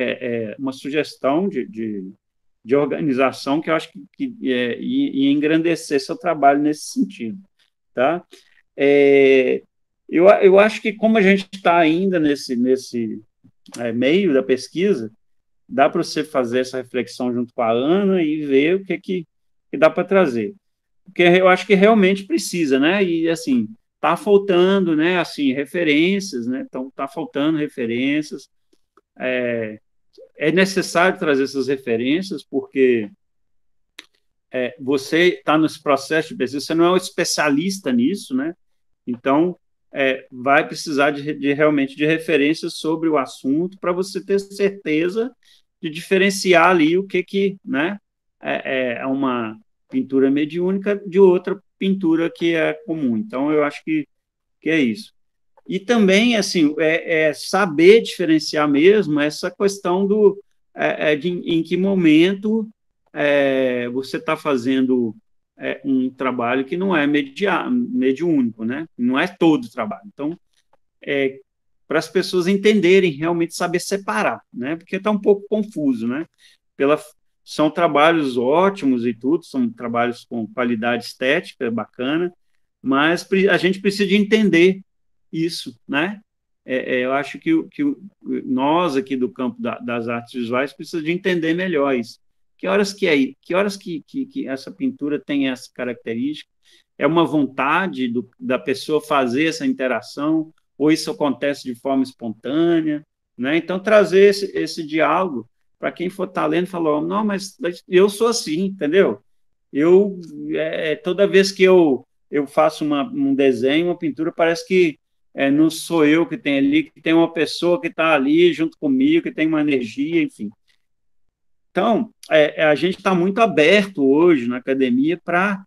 Uma sugestão de organização que eu acho que ia engrandecer seu trabalho nesse sentido, tá? Eu acho que, como a gente está ainda nesse meio da pesquisa, dá para você fazer essa reflexão junto com a Ana e ver o que dá para trazer. porque eu acho que realmente precisa, né? E, assim, está faltando, né, assim, referências, né? Então, está faltando referências. É necessário trazer essas referências, porque você está nesse processo de pesquisa, você não é um especialista nisso, né? Então, vai precisar realmente de referências sobre o assunto para você ter certeza de diferenciar ali o que né, é uma pintura mediúnica de outra pintura que é comum. Então, eu acho que é isso. E também, assim, saber diferenciar mesmo essa questão em que momento você está fazendo um trabalho que não é mediúnico, né? Não é todo o trabalho. Então, para as pessoas entenderem, realmente saber separar, né? Porque está um pouco confuso, né? São trabalhos ótimos e tudo, são trabalhos com qualidade estética bacana, mas a gente precisa de entender isso, né? Eu acho que nós aqui do campo das artes visuais precisamos de entender melhor isso. Que horas que essa pintura tem essa característica? É uma vontade da pessoa fazer essa interação, ou isso acontece de forma espontânea, né? Então, trazer esse diálogo para quem for estar lendo, falou, não, mas eu sou assim, entendeu? Toda vez que eu faço um desenho, uma pintura, parece que não sou eu que tem ali, que tem uma pessoa que está ali junto comigo, que tem uma energia, enfim. Então, a gente está muito aberto hoje na academia para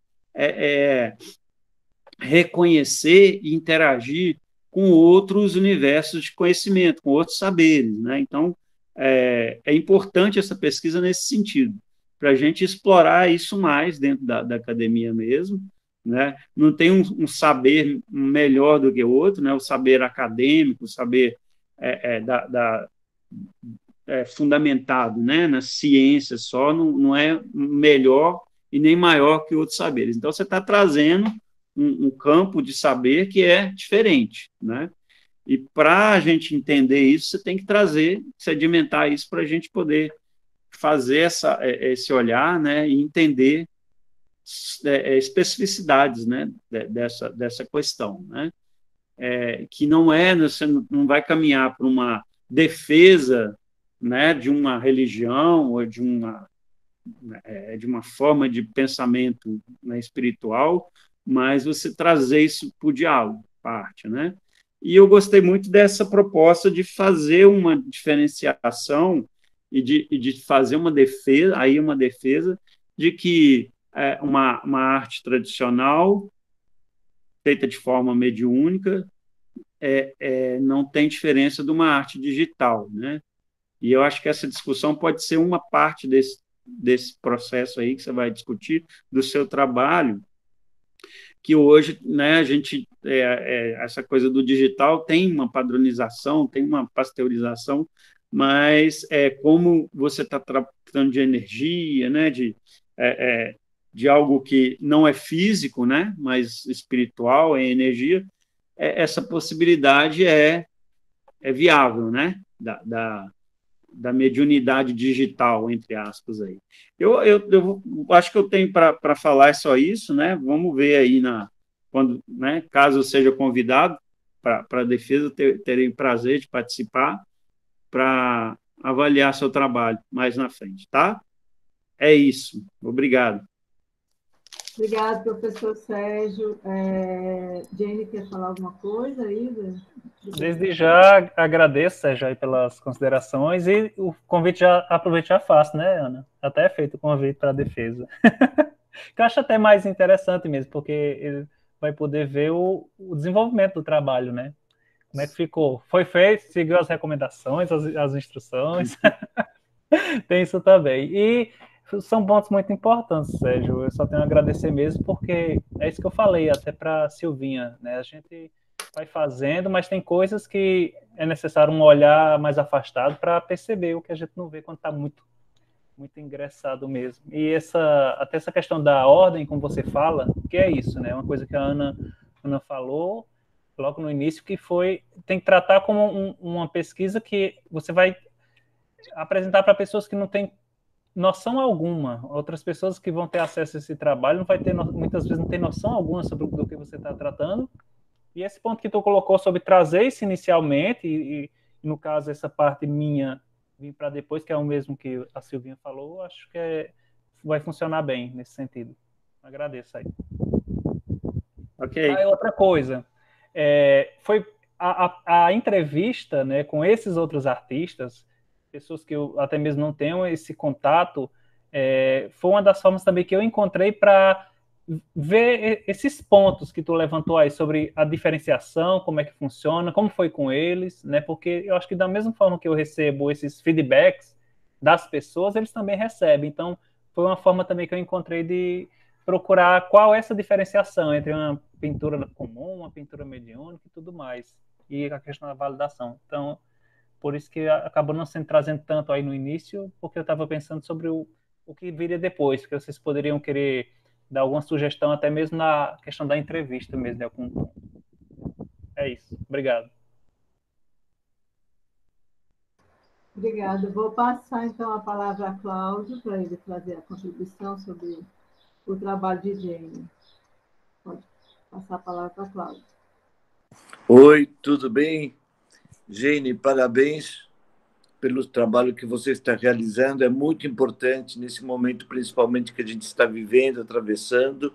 reconhecer e interagir com outros universos de conhecimento, com outros saberes, né? Então, é importante essa pesquisa nesse sentido, para a gente explorar isso mais dentro da academia mesmo, né? Não tem um saber melhor do que o outro, né? O saber acadêmico, o saber fundamentado, né? Na ciência só, não é melhor e nem maior que outros saberes. Então, você está trazendo um campo de saber que é diferente, né? E para a gente entender isso, você tem que trazer, sedimentar isso para a gente poder fazer esse olhar, né? E entender especificidades, né? Dessa questão, né? Que não você não vai caminhar para uma defesa, né? De uma religião ou de uma forma de pensamento, né, espiritual, mas você trazer isso para o diálogo, parte, né? E eu gostei muito dessa proposta de fazer uma diferenciação e de fazer uma defesa de que uma arte tradicional feita de forma mediúnica não tem diferença de uma arte digital, né? E eu acho que essa discussão pode ser uma parte desse processo aí que você vai discutir, do seu trabalho, que hoje, né, a gente, essa coisa do digital tem uma padronização, tem uma pasteurização, mas como você está tratando de energia, né, de algo que não é físico, né, mas espiritual, é energia, essa possibilidade é viável, né, da mediunidade digital, entre aspas, aí. Eu acho que eu tenho para falar só isso, né? Vamos ver aí quando, né, caso eu seja convidado para a defesa, terei o prazer de participar para avaliar seu trabalho mais na frente, tá? É isso. Obrigado. Obrigado, professor Sérgio. Jane, quer falar alguma coisa aí? Desde já agradeço, Sérgio, aí pelas considerações e o convite aproveito já faço, né, Ana? Até é feito o convite para a defesa. Que eu acho até mais interessante mesmo, porque ele vai poder ver o desenvolvimento do trabalho, né? Como é que ficou? Foi feito, seguiu as recomendações, as instruções. Tem isso também. E são pontos muito importantes, Sérgio. Eu só tenho a agradecer mesmo, porque é isso que eu falei até para a Silvinha, né? A gente vai fazendo, mas tem coisas que é necessário um olhar mais afastado para perceber o que a gente não vê quando está muito, muito ingressado mesmo. E até essa questão da ordem, como você fala, que é isso, né? Uma coisa que a Ana falou logo no início, que tem que tratar como uma pesquisa que você vai apresentar para pessoas que não têm noção alguma. Outras pessoas que vão ter acesso a esse trabalho não vai ter, muitas vezes não tem noção alguma sobre do que você está tratando. E esse ponto que tu colocou sobre trazer isso inicialmente, e no caso essa parte minha vir para depois, que é o mesmo que a Silvinha falou, acho que vai funcionar bem nesse sentido. Agradeço aí. Ok. Aí outra coisa, foi a entrevista, né, com esses outros artistas, pessoas que eu até mesmo não tenho esse contato, foi uma das formas também que eu encontrei para ver esses pontos que tu levantou aí sobre a diferenciação, como é que funciona, como foi com eles, né? Porque eu acho que da mesma forma que eu recebo esses feedbacks das pessoas, eles também recebem. Então, foi uma forma também que eu encontrei de procurar qual é essa diferenciação entre uma pintura comum, uma pintura mediúnica e tudo mais, e a questão da validação. Então, por isso que acabou não sendo trazendo tanto aí no início, porque eu estava pensando sobre o que viria depois, que vocês poderiam querer dar alguma sugestão, até mesmo na questão da entrevista mesmo. Né? É isso. Obrigado. Obrigada. Vou passar, então, a palavra a Cláudio, para ele trazer a contribuição sobre o trabalho de Jane. Pode passar a palavra para a Cláudio. Oi, tudo bem? Jane, parabéns pelo trabalho que você está realizando. É muito importante nesse momento, principalmente que a gente está vivendo, atravessando,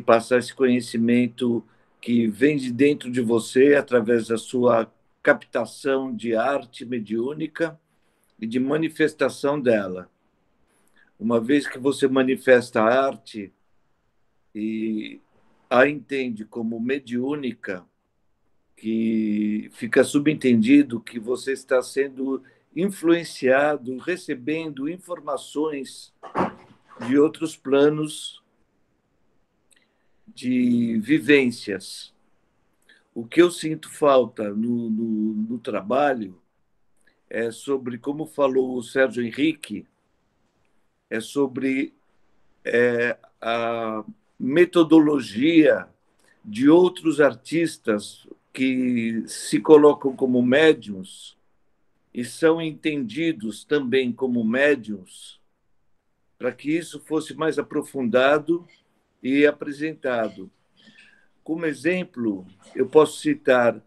passar esse conhecimento que vem de dentro de você, através da sua captação de arte mediúnica e de manifestação dela. Uma vez que você manifesta a arte e a entende como mediúnica, que fica subentendido que você está sendo influenciado, recebendo informações de outros planos de vivências. O que eu sinto falta no trabalho é sobre, como falou o Sérgio Henrique, é sobre a metodologia de outros artistas que se colocam como médiuns e são entendidos também como médiuns, para que isso fosse mais aprofundado e apresentado. Como exemplo, eu posso citar,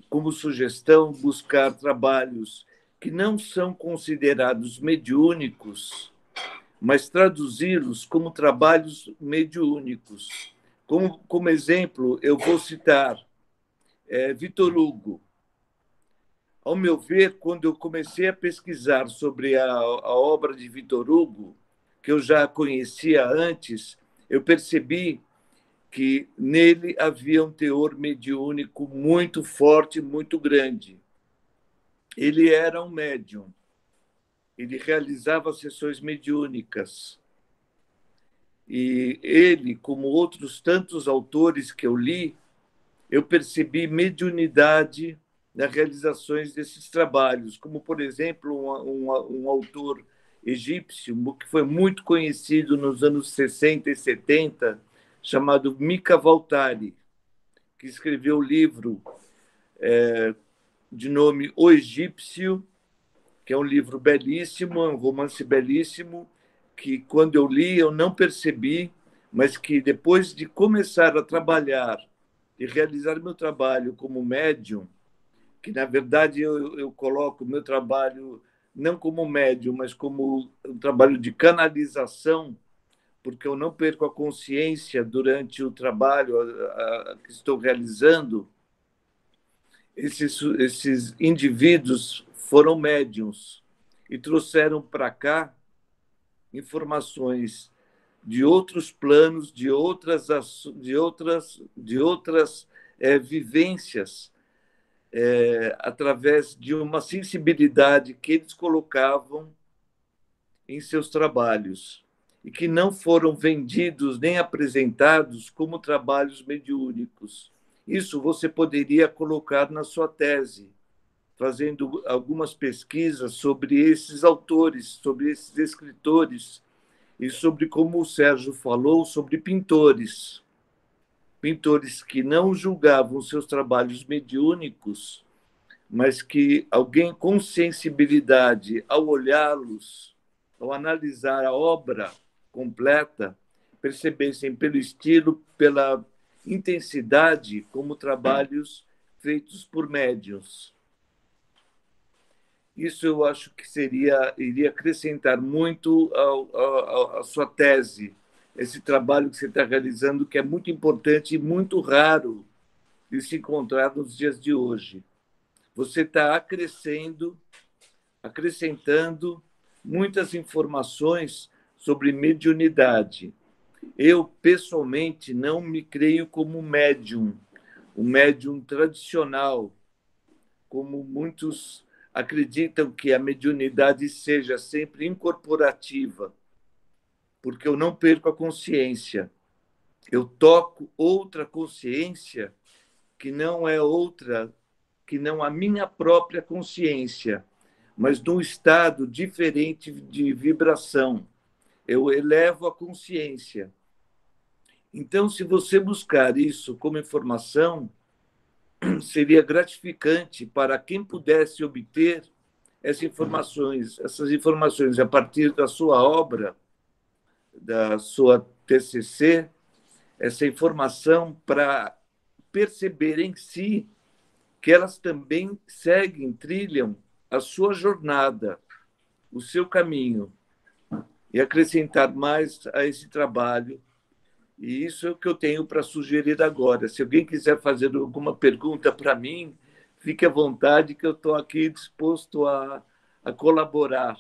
como sugestão, buscar trabalhos que não são considerados mediúnicos, mas traduzi-los como trabalhos mediúnicos. Como exemplo, eu vou citar Vitor Hugo. Ao meu ver, quando eu comecei a pesquisar sobre a obra de Vitor Hugo, que eu já conhecia antes, eu percebi que nele havia um teor mediúnico muito forte, muito grande. Ele era um médium. Ele realizava sessões mediúnicas. E ele, como outros tantos autores que eu li, eu percebi mediunidade nas realizações desses trabalhos, como, por exemplo, um autor egípcio que foi muito conhecido nos anos 60 e 70, chamado Mika Waltari, que escreveu o livro de nome O Egípcio, que é um livro belíssimo, um romance belíssimo, que, quando eu li, eu não percebi, mas que, depois de começar a trabalhar e realizar meu trabalho como médium, que, na verdade, eu coloco o meu trabalho não como médium, mas como um trabalho de canalização, porque eu não perco a consciência durante o trabalho que estou realizando. Esses indivíduos foram médiums e trouxeram para cá informações de outros planos, de outras vivências, através de uma sensibilidade que eles colocavam em seus trabalhos e que não foram vendidos nem apresentados como trabalhos mediúnicos. Isso você poderia colocar na sua tese, fazendo algumas pesquisas sobre esses autores, sobre esses escritores, e sobre, como o Sérgio falou, sobre pintores. Pintores que não julgavam seus trabalhos mediúnicos, mas que alguém com sensibilidade, ao olhá-los, ao analisar a obra completa, percebessem pelo estilo, pela intensidade, como trabalhos feitos por médiuns. Isso eu acho que iria acrescentar muito à sua tese, esse trabalho que você está realizando, que é muito importante e muito raro de se encontrar nos dias de hoje. Você está acrescentando muitas informações sobre mediunidade. Eu, pessoalmente, não me creio como um médium tradicional, como muitos acreditam que a mediunidade seja sempre incorporativa, porque eu não perco a consciência. Eu toco outra consciência que não é outra, que não a minha própria consciência, mas num estado diferente de vibração. Eu elevo a consciência. Então, se você buscar isso como informação, seria gratificante para quem pudesse obter essas informações a partir da sua obra, da sua TCC, essa informação para perceber em si que elas também trilham a sua jornada, o seu caminho, e acrescentar mais a esse trabalho. E isso é o que eu tenho para sugerir agora. Se alguém quiser fazer alguma pergunta para mim, fique à vontade, que eu estou aqui disposto a colaborar.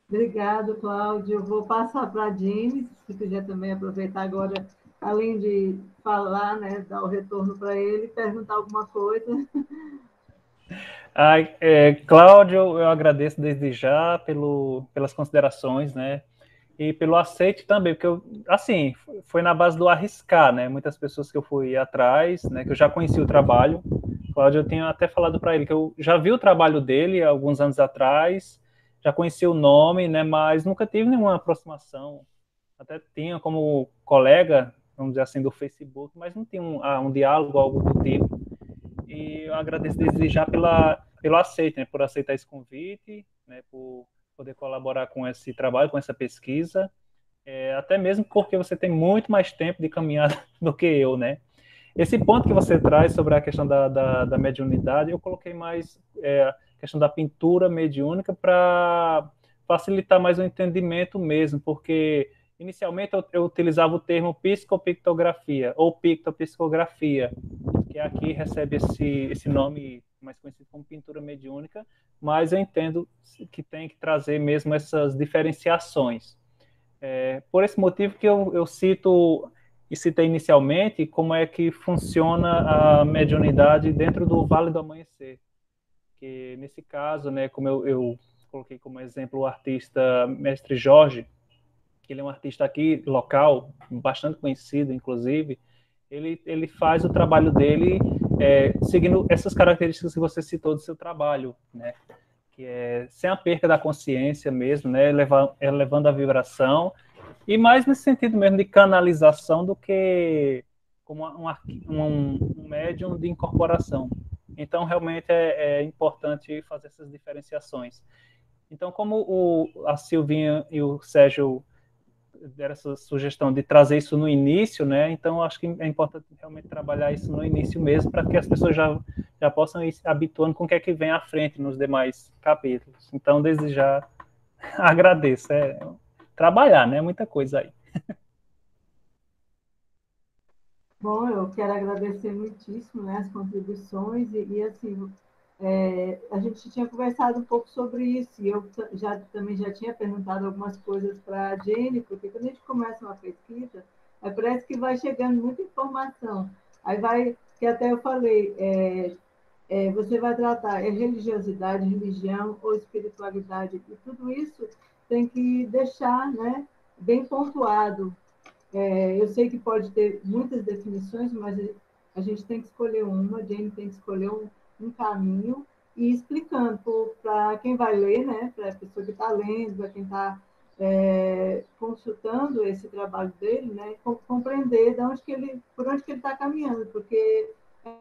Obrigado, Cláudio. Eu vou passar para a Jeanne, se quiser também aproveitar agora, além de falar, né, dar o retorno para ele, perguntar alguma coisa. Cláudio, eu agradeço desde já pelas considerações, né? E pelo aceite também, porque assim, foi na base do arriscar, né? Muitas pessoas que eu fui atrás, né? Que eu já conheci o trabalho. Cláudio, eu tenho até falado para ele que eu já vi o trabalho dele alguns anos atrás, já conheci o nome, né? Mas nunca tive nenhuma aproximação. Até tinha como colega, vamos dizer assim, do Facebook, mas não tinha um diálogo, algo do tipo. E eu agradeço desde já pelo aceite, né? Por aceitar esse convite, né? Por poder colaborar com esse trabalho, com essa pesquisa, até mesmo porque você tem muito mais tempo de caminhada do que eu, né? Esse ponto que você traz sobre a questão da mediunidade, eu coloquei mais a questão da pintura mediúnica para facilitar mais o entendimento mesmo, porque inicialmente eu utilizava o termo psicopictografia ou pictopsicografia, que aqui recebe esse nome mais conhecido como pintura mediúnica, mas eu entendo que tem que trazer mesmo essas diferenciações. Por esse motivo que eu cito e citei inicialmente como é que funciona a mediunidade dentro do Vale do Amanhecer. Que nesse caso, né, como eu coloquei como exemplo o artista Mestre Jorge, que ele é um artista aqui local, bastante conhecido, inclusive, ele faz o trabalho dele seguindo essas características que você citou do seu trabalho, né? Que é sem a perca da consciência mesmo, né? Elevando a vibração, e mais nesse sentido mesmo de canalização do que como um médium de incorporação. Então, realmente é importante fazer essas diferenciações. Então, como a Silvinha e o Sérgio deram essa sugestão de trazer isso no início, né? Então, acho que é importante realmente trabalhar isso no início mesmo, para que as pessoas já possam ir se habituando com o que é que vem à frente nos demais capítulos. Então, desde já, agradeço. Trabalhar, né? Muita coisa aí. Bom, eu quero agradecer muitíssimo, né, as contribuições e assim, a gente tinha conversado um pouco sobre isso e eu também já tinha perguntado algumas coisas para a Jenny, porque quando a gente começa uma pesquisa, parece que vai chegando muita informação. Aí vai, que até eu falei, você vai tratar religiosidade, religião ou espiritualidade, e tudo isso tem que deixar, né, bem pontuado. Eu sei que pode ter muitas definições, mas a gente tem que escolher uma, a Jane tem que escolher um caminho e ir explicando para quem vai ler, né, para a pessoa que está lendo, para quem está consultando esse trabalho dele, né, compreender por onde que ele está caminhando, porque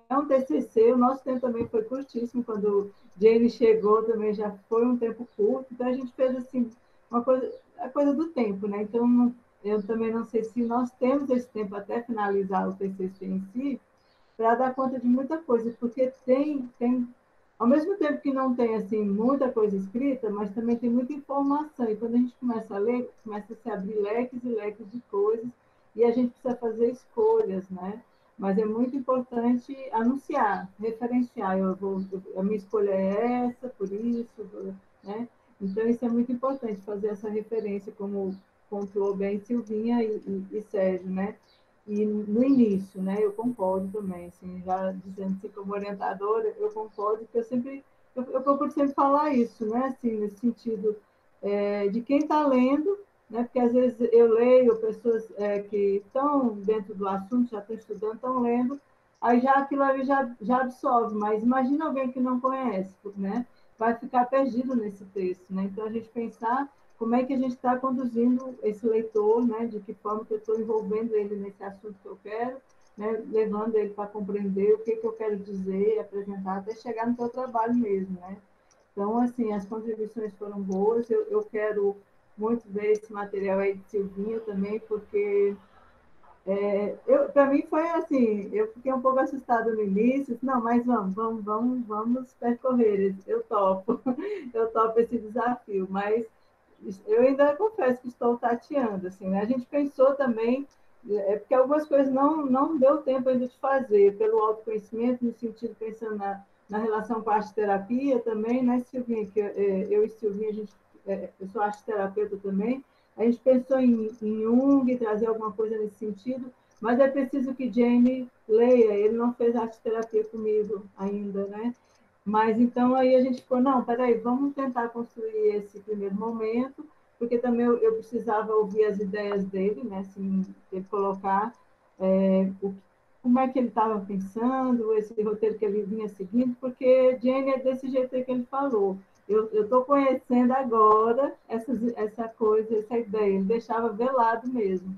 é um TCC, o nosso tempo também foi curtíssimo, quando o Jamie chegou também já foi um tempo curto, então a gente fez assim, uma coisa, a coisa do tempo, né? Então, eu também não sei se nós temos esse tempo até finalizar o TCC em si, para dar conta de muita coisa, porque ao mesmo tempo que não tem assim muita coisa escrita, mas também tem muita informação, e quando a gente começa a ler, começa a se abrir leques e leques de coisas, e a gente precisa fazer escolhas, né? Mas é muito importante anunciar, referenciar, a minha escolha é essa, por isso, né? Então, isso é muito importante, fazer essa referência, como pontuou bem Silvinha e Sérgio, né? E no início, né, eu concordo também, assim, já dizendo assim, como orientadora, eu concordo, que eu procuro sempre falar isso, né, assim, nesse sentido de quem está lendo, né, porque às vezes eu leio pessoas que estão dentro do assunto, já estão estudando, estão lendo, aí já aquilo ali já absorve, mas imagina alguém que não conhece, né, vai ficar perdido nesse texto, né, então a gente pensar como é que a gente está conduzindo esse leitor, né? De que forma que eu estou envolvendo ele nesse assunto que eu quero, né? Levando ele para compreender o que eu quero dizer, apresentar, até chegar no seu trabalho mesmo, né? Então, assim, as contribuições foram boas, eu quero muito ver esse material aí de Silvinha também, porque para mim foi assim, eu fiquei um pouco assustada no início, não, mas vamos percorrer, eu topo, eu topo esse desafio, mas eu ainda confesso que estou tateando, assim, né? A gente pensou também, porque algumas coisas não deu tempo ainda de fazer, pelo autoconhecimento, no sentido, pensando na relação com a arte-terapia também, né, Silvinha, que eu e Silvinha, eu sou arte-terapeuta também, a gente pensou em Jung, trazer alguma coisa nesse sentido, mas é preciso que Jamie leia, ele não fez arte-terapia comigo ainda, né? Mas então aí a gente ficou, não, peraí, vamos tentar construir esse primeiro momento, porque também eu precisava ouvir as ideias dele, né? Assim, ele colocar como é que ele estava pensando, esse roteiro que ele vinha seguindo, porque Jane é desse jeito aí que ele falou. Eu estou conhecendo agora essa coisa, essa ideia. Ele deixava velado mesmo.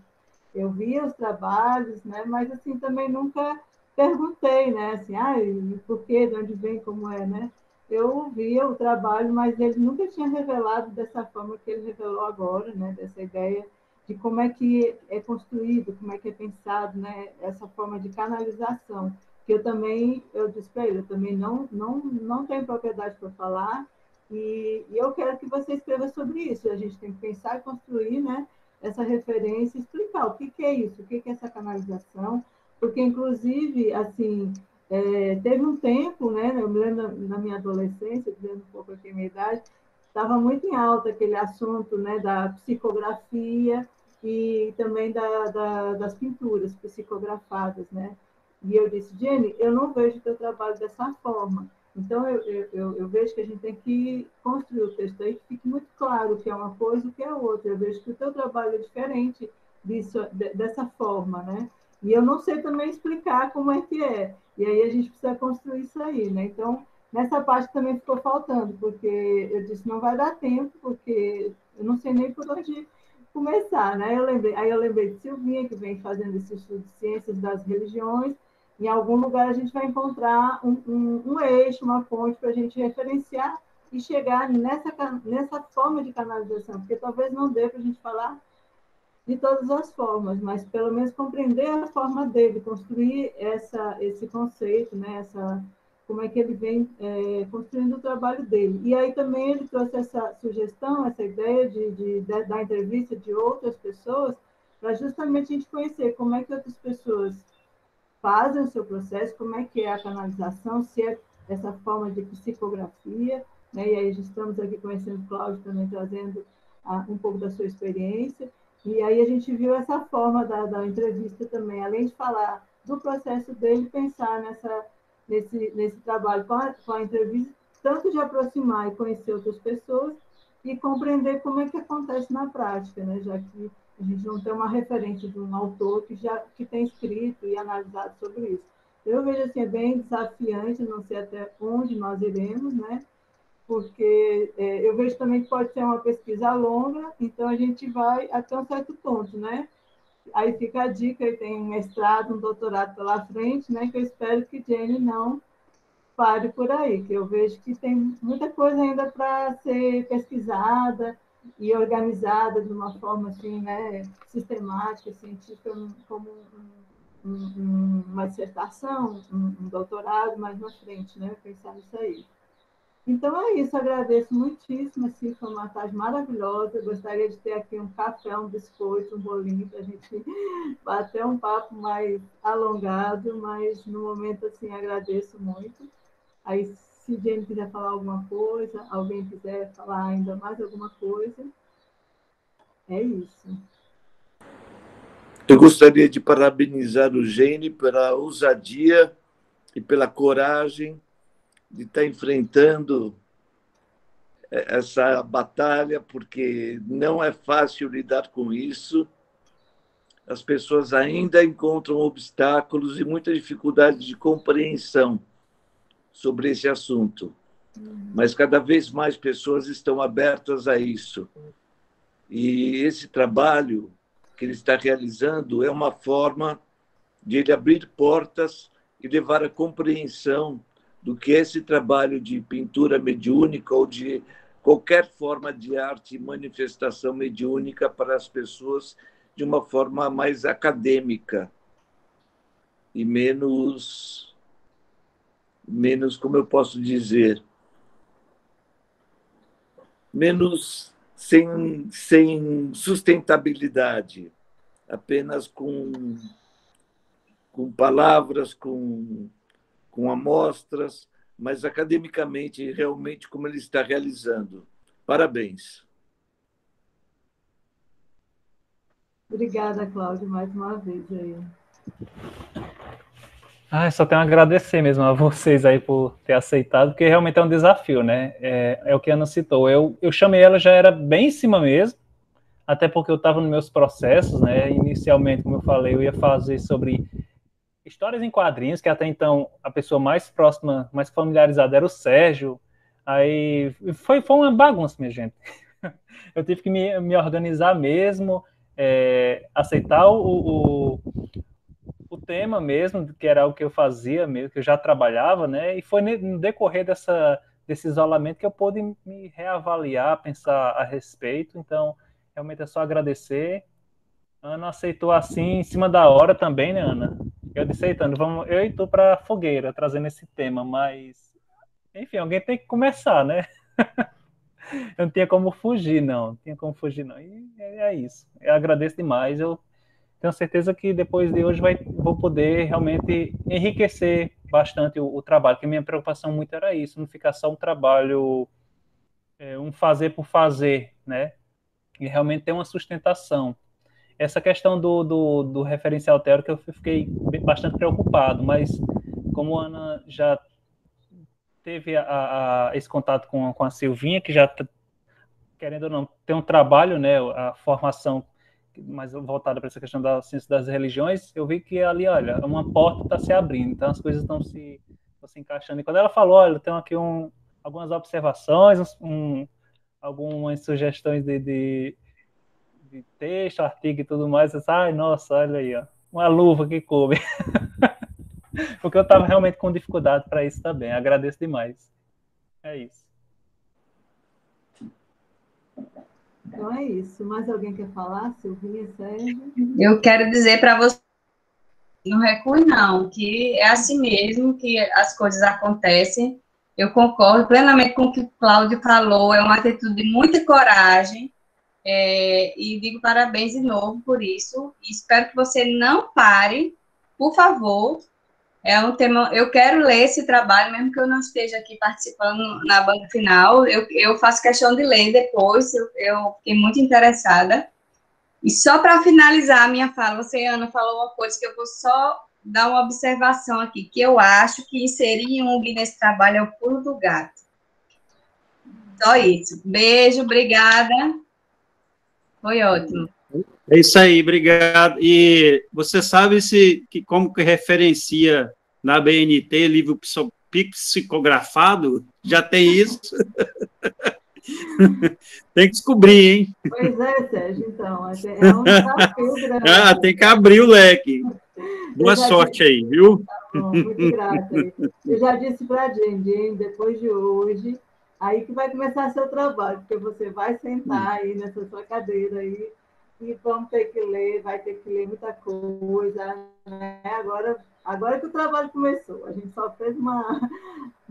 Eu via os trabalhos, né? Mas assim também nunca perguntei, né? Assim, por quê, de onde vem, como é, né? Eu via o trabalho, mas ele nunca tinha revelado dessa forma que ele revelou agora, né? Dessa ideia de como é que é construído, como é que é pensado, né? Essa forma de canalização. Que eu disse para ele, eu também não tenho propriedade para falar, e eu quero que você escreva sobre isso. A gente tem que pensar e construir, né? Essa referência, explicar o que é isso, o que é essa canalização, porque, inclusive, assim, teve um tempo, né, eu me lembro na minha adolescência, dizendo um pouco aqui a minha idade, estava muito em alta aquele assunto, né, da psicografia e também das pinturas psicografadas, né, e eu disse, Jenny, eu não vejo o teu trabalho dessa forma, então, eu vejo que a gente tem que construir o texto aí que fique muito claro o que é uma coisa e o que é outra. Eu vejo que o teu trabalho é diferente dessa forma, né? E eu não sei também explicar como é que é. E aí a gente precisa construir isso aí, né? Então, nessa parte também ficou faltando, porque eu disse, não vai dar tempo, porque eu não sei nem por onde começar, né? Aí eu lembrei de Silvinha, que vem fazendo esse estudo de ciências das religiões, em algum lugar a gente vai encontrar um eixo, uma fonte para a gente referenciar e chegar nessa forma de canalização, porque talvez não dê para a gente falar de todas as formas, mas pelo menos compreender a forma dele, construir esse conceito, né? Como é que ele vem construindo o trabalho dele. E aí também ele trouxe essa sugestão, essa ideia da entrevista de outras pessoas, para justamente a gente conhecer como é que outras pessoas fazem o seu processo, como é que é a canalização, se é essa forma de psicografia, né? E aí estamos aqui conhecendo o Cláudio também, trazendo um pouco da sua experiência, e aí a gente viu essa forma da entrevista também, além de falar do processo dele, pensar nesse trabalho com a entrevista, tanto de aproximar e conhecer outras pessoas, e compreender como é que acontece na prática, né? Já que a gente não tem uma referência de um autor que tem escrito e analisado sobre isso. Eu vejo assim, é bem desafiante, não sei até onde nós iremos, né? Porque eu vejo também que pode ser uma pesquisa longa, então a gente vai até um certo ponto, né? aí fica a dica, e tem um mestrado, um doutorado pela frente, né, que eu espero que Jane não pare por aí, que eu vejo que tem muita coisa ainda para ser pesquisada e organizada de uma forma assim, né, sistemática, científica, como uma dissertação, um doutorado mais na frente, né, pensar nisso aí. Então é isso, agradeço muitíssimo, assim, foi uma tarde maravilhosa, gostaria de ter aqui um café, um biscoito, um bolinho, para a gente bater um papo mais alongado, mas no momento, assim, agradeço muito. Aí, se Jane quiser falar alguma coisa, alguém quiser falar ainda mais alguma coisa, é isso. Eu gostaria de parabenizar o Gene pela ousadia e pela coragem de estar enfrentando essa batalha, porque não é fácil lidar com isso. As pessoas ainda encontram obstáculos e muita dificuldade de compreensão sobre esse assunto. Mas cada vez mais pessoas estão abertas a isso. E esse trabalho que ele está realizando é uma forma de ele abrir portas e levar a compreensão do que é esse trabalho de pintura mediúnica ou de qualquer forma de arte e manifestação mediúnica para as pessoas de uma forma mais acadêmica e menos, como eu posso dizer, menos sem sustentabilidade, apenas com palavras, com amostras, mas academicamente, realmente, como ele está realizando. Parabéns. Obrigada, Cláudio, mais uma vez aí. Só tenho a agradecer mesmo a vocês aí por ter aceitado, porque realmente é um desafio, né? É o que a Ana citou. Eu chamei ela, já era bem em cima mesmo, até porque eu estava nos meus processos, né? Inicialmente, como eu falei, eu ia fazer sobre histórias em quadrinhos, que até então a pessoa mais próxima, mais familiarizada era o Sérgio. Aí foi uma bagunça, minha gente. Eu tive que me organizar mesmo, aceitar o tema mesmo, que era o que eu fazia mesmo, que eu já trabalhava, né? E foi no decorrer desse isolamento que eu pude me reavaliar, pensar a respeito. Então, realmente é só agradecer. Ana aceitou assim, em cima da hora também, né, Ana? Eu disse, Eitano, vamos eu e tu para a fogueira, trazendo esse tema, mas, enfim, alguém tem que começar, né? Eu não tinha como fugir, não. E é isso. Eu agradeço demais. Eu tenho certeza que depois de hoje vou poder realmente enriquecer bastante o trabalho, porque minha preocupação muito era isso, não ficar só um trabalho, um fazer por fazer, né? E realmente ter uma sustentação. Essa questão do referencial teórico eu fiquei bastante preocupado, mas como a Ana já teve esse contato com a Silvinha, que já, querendo ou não, tem um trabalho, né, a formação mais voltada para essa questão da ciência das religiões, eu vi que ali, olha, uma porta está se abrindo, então as coisas estão se encaixando. E quando ela falou, olha, tem aqui algumas observações, algumas sugestões de texto, artigo e tudo mais, eu disse, ai, nossa, olha aí, ó, uma luva que coube. Porque eu estava realmente com dificuldade para isso também. Agradeço demais. É isso. Então é isso. Mais alguém quer falar? Silvinha, Sérgio? Eu quero dizer para você, não recue não, que é assim mesmo que as coisas acontecem. Eu concordo plenamente com o que o Cláudio falou, é uma atitude de muita coragem, e digo parabéns de novo por isso. Espero que você não pare, por favor. É um tema, eu quero ler esse trabalho, mesmo que eu não esteja aqui participando na banca final, eu faço questão de ler depois, eu fiquei muito interessada. E só para finalizar a minha fala, você, Ana, falou uma coisa que eu vou só dar uma observação aqui, que eu acho que inserir Jung nesse trabalho é o pulo do gato. Só isso. Beijo, obrigada. Foi ótimo. É isso aí, obrigado. E você sabe como que referencia na BNT livro psicografado? Já tem isso? Tem que descobrir, hein? Pois é, Sérgio, então, é um desafio grande. Ah, tem que abrir o leque. Boa sorte aí, viu? Bom, muito grata. Eu já disse para a Jane, depois de hoje, aí que vai começar seu trabalho, porque você vai sentar aí nessa sua cadeira aí e vamos ter que ler, vai ter que ler muita coisa, né? Agora que o trabalho começou, a gente só fez uma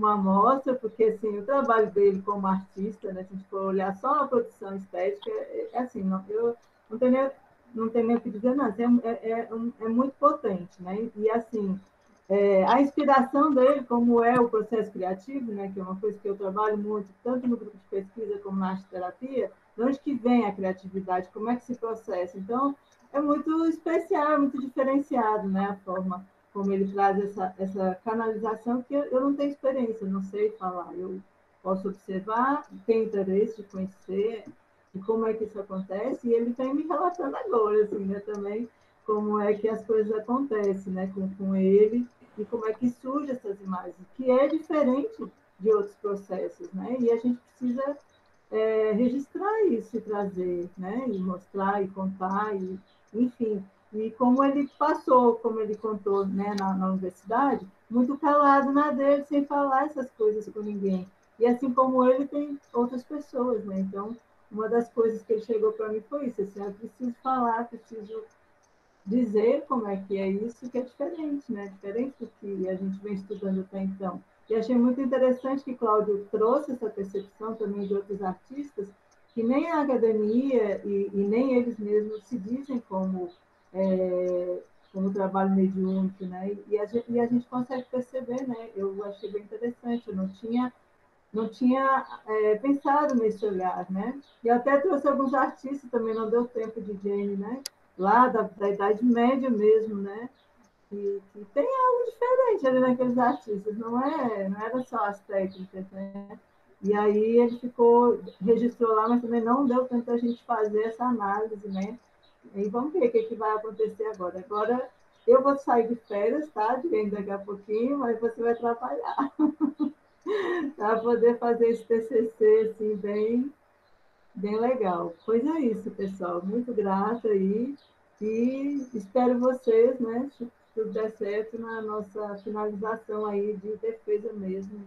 amostra, porque assim, o trabalho dele como artista, né, se a gente for olhar só a produção estética, é assim, eu não tenho nem o que dizer, não, é muito potente, né? E assim, a inspiração dele, como é o processo criativo, né, que é uma coisa que eu trabalho muito, tanto no grupo de pesquisa como na arte-terapia, de onde que vem a criatividade, como é que se processa. Então, é muito especial, é muito diferenciado, né, a forma como ele traz essa canalização, que eu não tenho experiência, não sei falar. Eu posso observar, tenho interesse de conhecer e como é que isso acontece, e ele vem me relatando agora, assim, né, também, como é que as coisas acontecem, né, com ele, e como é que surgem essas imagens, que é diferente de outros processos, né, e a gente precisa registrar isso e trazer, né, e mostrar e contar, e, enfim, e como ele passou, como ele contou, né, na universidade, muito calado na dele, sem falar essas coisas com ninguém. E assim como ele, tem outras pessoas, né? Então, uma das coisas que ele chegou para mim foi isso, assim, eu preciso falar, preciso dizer como é que é isso, que é diferente, né? Diferente do que a gente vem estudando até então. E achei muito interessante que Cláudio trouxe essa percepção também de outros artistas, que nem a academia e nem eles mesmos se dizem como trabalho mediúnico, né? E a gente consegue perceber, né? Eu achei bem interessante, eu não tinha pensado nesse olhar, né? E até trouxe alguns artistas, também não deu tempo de Jane, né? Lá da Idade Média mesmo, né? Que tem algo diferente ali naqueles artistas, não era só as técnicas, né? E aí ele registrou lá, mas também não deu tempo a gente fazer essa análise, né? E vamos ver o que vai acontecer agora. Agora eu vou sair de férias, tá? Daqui a pouquinho, mas você vai trabalhar para poder fazer esse TCC assim, bem legal. Pois é isso, pessoal. Muito grata aí e espero vocês, né, se tudo der certo, na nossa finalização aí de defesa mesmo